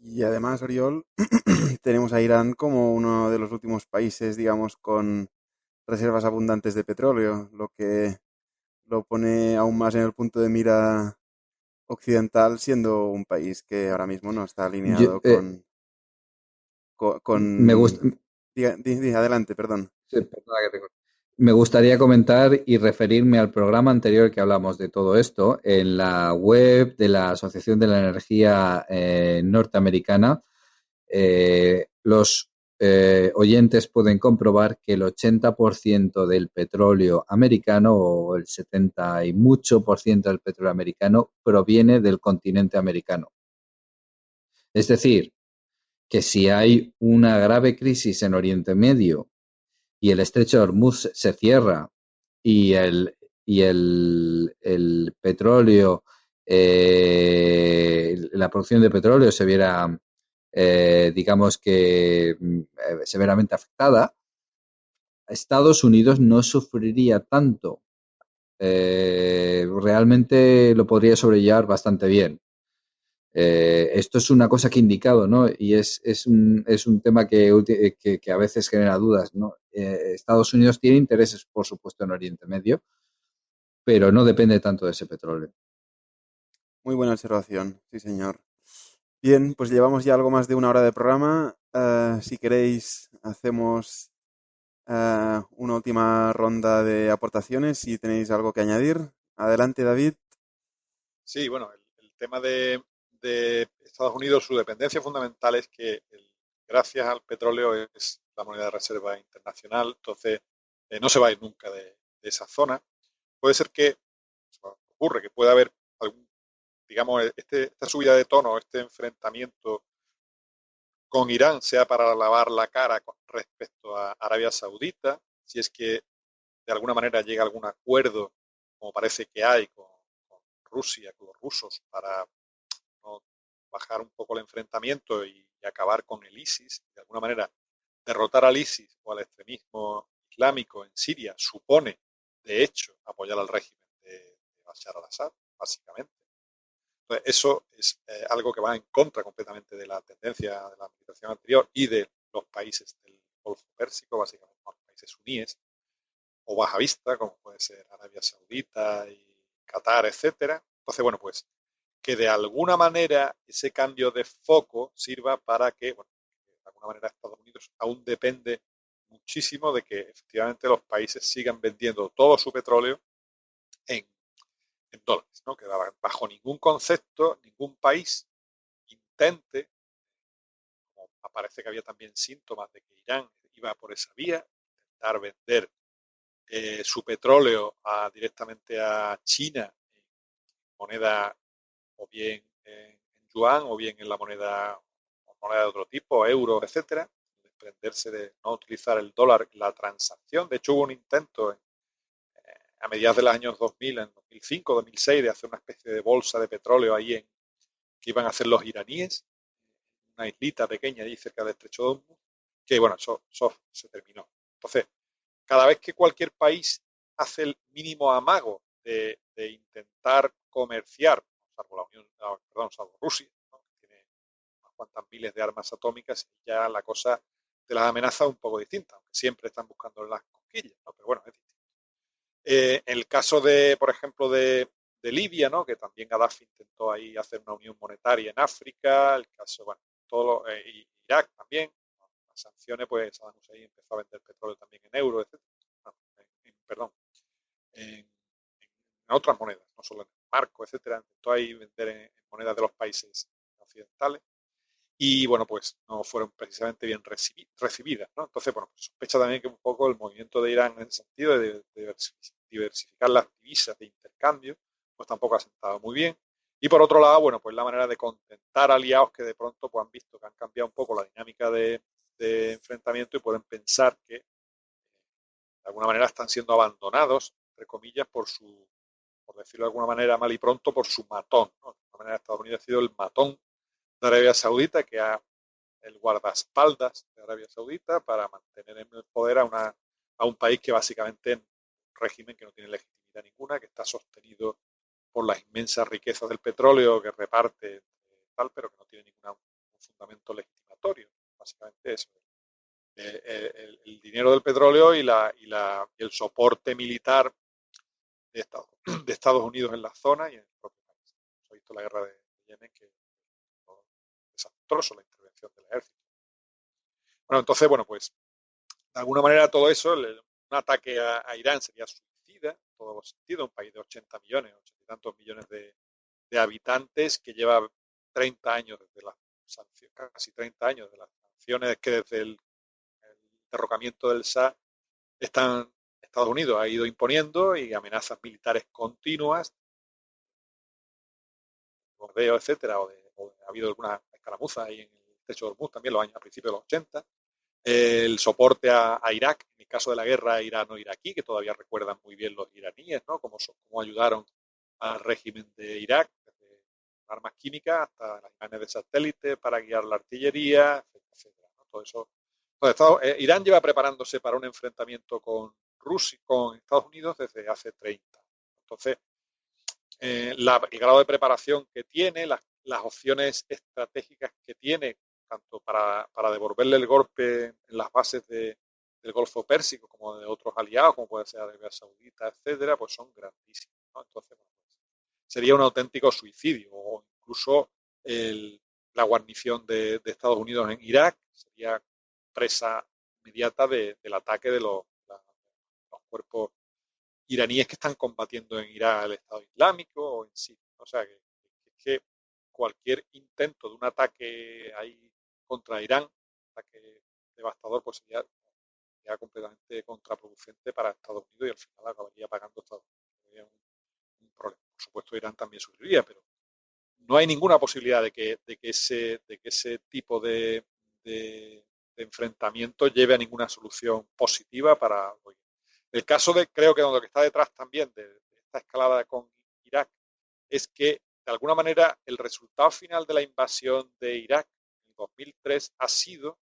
Y además, Oriol, tenemos a Irán como uno de los últimos países, digamos, con reservas abundantes de petróleo, lo que lo pone aún más en el punto de mira occidental, siendo un país que ahora mismo no está Yo, alineado con. me gusta, Adelante, perdón. sí, perdona que te corte. Me gustaría comentar y referirme al programa anterior que hablamos de todo esto. En la web de la Asociación de la Energía Norteamericana, los oyentes pueden comprobar que el 80% del petróleo americano o el 70 y mucho por ciento del petróleo americano proviene del continente americano. Es decir, que si hay una grave crisis en Oriente Medio y el estrecho de Hormuz se cierra y el petróleo, la producción de petróleo se viera, digamos que, severamente afectada, Estados Unidos no sufriría tanto. Realmente lo podría sobrellevar bastante bien. Esto es una cosa que he indicado, ¿no? Y es un tema que a veces genera dudas, ¿no? Estados Unidos tiene intereses, por supuesto, en Oriente Medio, pero no depende tanto de ese petróleo. Muy buena observación, sí señor. Bien, pues llevamos ya algo más de una hora de programa. Si queréis, hacemos una última ronda de aportaciones. Si tenéis algo que añadir. Adelante, David. Sí, bueno, el tema de Estados Unidos, su dependencia fundamental es que gracias al petróleo es la moneda de reserva internacional, entonces no se va a ir nunca de esa zona. Puede ser que, ocurre que pueda haber algún, digamos, esta subida de tono, este enfrentamiento con Irán sea para lavar la cara con respecto a Arabia Saudita, si es que de alguna manera llega a algún acuerdo, como parece que hay con Rusia, con los rusos, para, ¿no?, bajar un poco el enfrentamiento y acabar con el ISIS, de alguna manera derrotar al ISIS o al extremismo islámico en Siria supone, de hecho, apoyar al régimen de Bashar al-Assad, básicamente. Entonces, eso es algo que va en contra completamente de la tendencia de la administración anterior y de los países del Golfo Pérsico, básicamente los países suníes o bajavista, como puede ser Arabia Saudita y Qatar, etcétera. Entonces, bueno, pues que de alguna manera ese cambio de foco sirva para que, bueno, de alguna manera Estados Unidos aún depende muchísimo de que efectivamente los países sigan vendiendo todo su petróleo en, en dólares, ¿no? Que bajo ningún concepto, ningún país intente, como aparece que había también síntomas de que Irán iba por esa vía, intentar vender su petróleo directamente a China en moneda o bien en yuan o bien en la moneda de otro tipo, euros, etcétera, desprenderse de no utilizar el dólar en la transacción. De hecho, hubo un intento a mediados de los años 2000, en 2005, 2006, de hacer una especie de bolsa de petróleo ahí que iban a hacer los iraníes, una islita pequeña ahí cerca del estrecho de Hormuz, que bueno, eso se terminó. Entonces, cada vez que cualquier país hace el mínimo amago de intentar comerciar, salvo la Unión, salvo Rusia, ¿no?, que tiene unas cuantas miles de armas atómicas, y ya la cosa de las amenazas es un poco distinta, aunque siempre están buscando las cosquillas, ¿no? Pero bueno, es distinto. En el caso de, por ejemplo, de Libia, ¿no?, que también Gaddafi intentó ahí hacer una unión monetaria en África, el caso, bueno, todo, Irak también, ¿no?, las sanciones, pues Saddam Hussein empezó a vender petróleo también en euros, etc. No, perdón, en otras monedas, no solo en el marco, etcétera. Intentó ahí vender en monedas de los países occidentales y, bueno, pues no fueron precisamente bien recibidas, ¿no? Entonces, bueno, pues sospecha también que un poco el movimiento de Irán en el sentido de diversificar las divisas de intercambio, pues tampoco ha sentado muy bien. Y por otro lado, bueno, pues la manera de contentar aliados que de pronto pues han visto que han cambiado un poco la dinámica de enfrentamiento y pueden pensar que de alguna manera están siendo abandonados, entre comillas, por decirlo de alguna manera mal y pronto, por su matón, ¿no? De alguna manera Estados Unidos ha sido el matón de Arabia Saudita, que ha el guardaespaldas de Arabia Saudita para mantener en el poder a un país que básicamente es un régimen que no tiene legitimidad ninguna, que está sostenido por las inmensas riquezas del petróleo que reparte, tal, pero que no tiene ningún fundamento legitimatorio. Básicamente eso. El dinero del petróleo y el soporte militar de Estados Unidos en la zona y en el propio país. Hemos visto la guerra de Yemen, que es desastroso la intervención del ejército. Bueno, entonces, bueno, pues de alguna manera todo eso, un ataque a Irán sería suicida en todos los sentidos, un país de 80 millones, 80 y tantos millones de habitantes que lleva 30 años desde las sanciones, casi 30 años de las sanciones que desde el derrocamiento del Shah, Estados Unidos ha ido imponiendo y amenazas militares continuas, bordeo, etcétera, ha habido alguna escaramuza ahí en el estrecho de Hormuz también a principios de los 80. El soporte a Irak, en el caso de la guerra irano-iraquí, que todavía recuerdan muy bien los iraníes, ¿no? Cómo ayudaron al régimen de Irak, desde armas químicas hasta las imágenes de satélite para guiar la artillería, etcétera, ¿no? Todo eso. Entonces, Irán lleva preparándose para un enfrentamiento con Rusia, con Estados Unidos desde hace 30. Entonces, el grado de preparación que tiene, las opciones estratégicas que tiene, tanto para devolverle el golpe en las bases del Golfo Pérsico como de otros aliados, como puede ser Arabia Saudita, etcétera, pues son grandísimos, ¿no? Entonces, bueno, pues, sería un auténtico suicidio, o incluso la guarnición de Estados Unidos en Irak sería presa inmediata del ataque de los cuerpos iraníes que están combatiendo en Irak el Estado Islámico o en Siria. O sea, que cualquier intento de un ataque ahí contra Irán, ataque devastador, pues sería completamente contraproducente para Estados Unidos y al final acabaría pagando Estados Unidos. Sería un problema. Por supuesto, Irán también sufriría, pero no hay ninguna posibilidad de que ese tipo de enfrentamiento lleve a ninguna solución positiva para hoy. El caso creo que lo que está detrás también de esta escalada con Irak es que, de alguna manera, el resultado final de la invasión de Irak en 2003 ha sido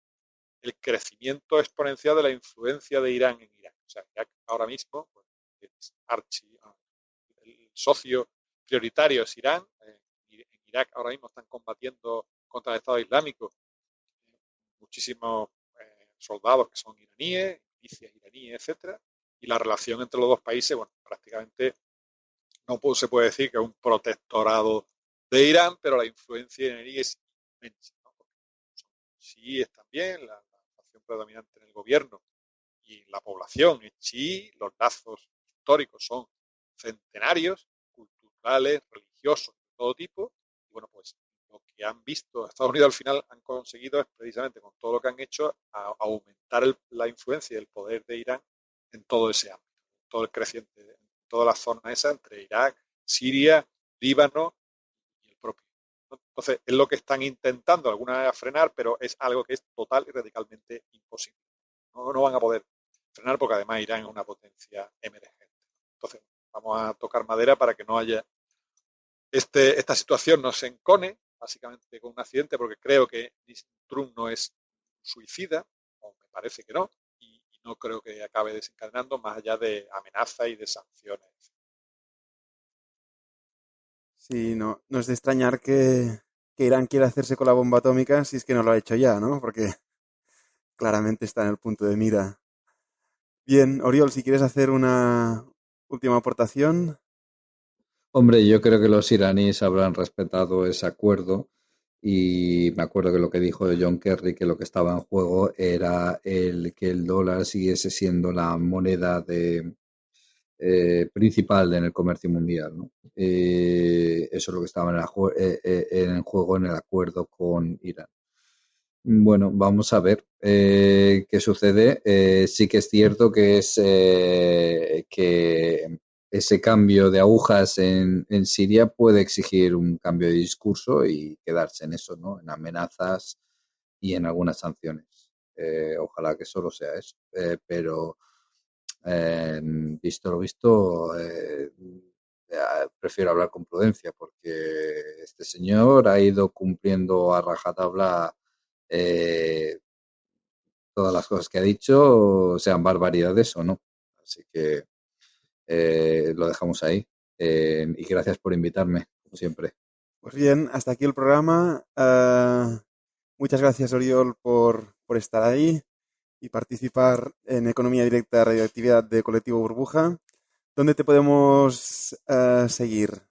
el crecimiento exponencial de la influencia de Irán en Irak. O sea, Irak ahora mismo, pues, es el socio prioritario es Irán. En Irak ahora mismo están combatiendo contra el Estado Islámico muchísimos soldados que son iraníes, milicias iraníes, etcétera. Y la relación entre los dos países, bueno, prácticamente no se puede decir que es un protectorado de Irán, pero la influencia iraní es inmensa, ¿no? Porque son chiíes también, la facción predominante en el gobierno y la población es chií, los lazos históricos son centenarios, culturales, religiosos, de todo tipo. Y bueno, pues lo que han visto Estados Unidos al final han conseguido es precisamente con todo lo que han hecho aumentar la influencia y el poder de Irán en todo ese ámbito, todo el creciente, en toda la zona esa entre Irak, Siria, Líbano y el propio. Entonces, es lo que están intentando de alguna manera frenar, pero es algo que es total y radicalmente imposible. No van a poder frenar porque además Irán es una potencia emergente. Entonces, vamos a tocar madera para que no haya esta situación no se encone, básicamente con un accidente, porque creo que Trump no es suicida, o me parece que no, y no creo que acabe desencadenando más allá de amenazas y de sanciones. Sí, no es de extrañar que Irán quiera hacerse con la bomba atómica si es que no lo ha hecho ya, ¿no? Porque claramente está en el punto de mira. Bien, Oriol, si quieres hacer una última aportación. Hombre, yo creo que los iraníes habrán respetado ese acuerdo y me acuerdo que lo que dijo John Kerry, que lo que estaba en juego era que el dólar siguiese siendo la moneda principal en el comercio mundial, ¿no? Eso es lo que estaba en juego en el acuerdo con Irán. Bueno, vamos a ver qué sucede. Sí que es cierto que que ese cambio de agujas en Siria puede exigir un cambio de discurso y quedarse en eso, ¿no? En amenazas y en algunas sanciones. Ojalá que solo sea eso. Pero visto lo visto, prefiero hablar con prudencia porque este señor ha ido cumpliendo a rajatabla eh, todas las cosas que ha dicho, sean barbaridades o no. Así que lo dejamos ahí. Y gracias por invitarme, como siempre. Pues bien, hasta aquí el programa. Muchas gracias, Oriol, por estar ahí y participar en Economía Directa Radioactividad de Colectivo Burbuja. ¿Dónde te podemos seguir?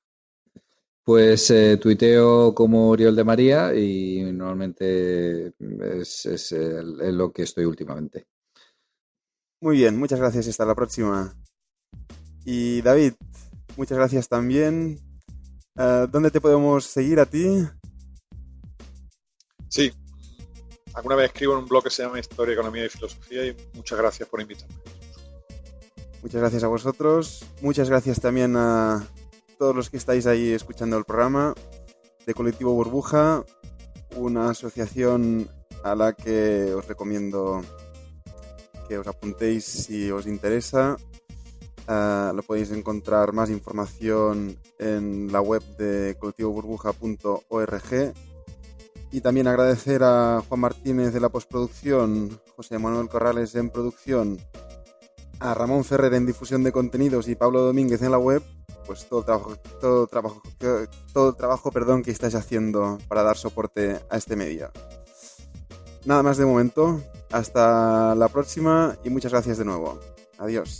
Pues tuiteo como Oriol de María y normalmente es lo que estoy últimamente. Muy bien, muchas gracias y hasta la próxima. Y David, muchas gracias también. ¿Dónde te podemos seguir a ti? Sí, alguna vez escribo en un blog que se llama Historia, Economía y Filosofía, y muchas gracias por invitarme. Muchas gracias a vosotros. Muchas gracias también a todos los que estáis ahí escuchando el programa de Colectivo Burbuja, una asociación a la que os recomiendo que os apuntéis si os interesa. Lo podéis encontrar más información en la web de colectivoburbuja.org. Y también agradecer a Juan Martínez de la postproducción, José Manuel Corrales en producción, a Ramón Ferrer en difusión de contenidos y Pablo Domínguez en la web, pues todo el trabajo que estáis haciendo para dar soporte a este medio. Nada más de momento, hasta la próxima y muchas gracias de nuevo. Adiós.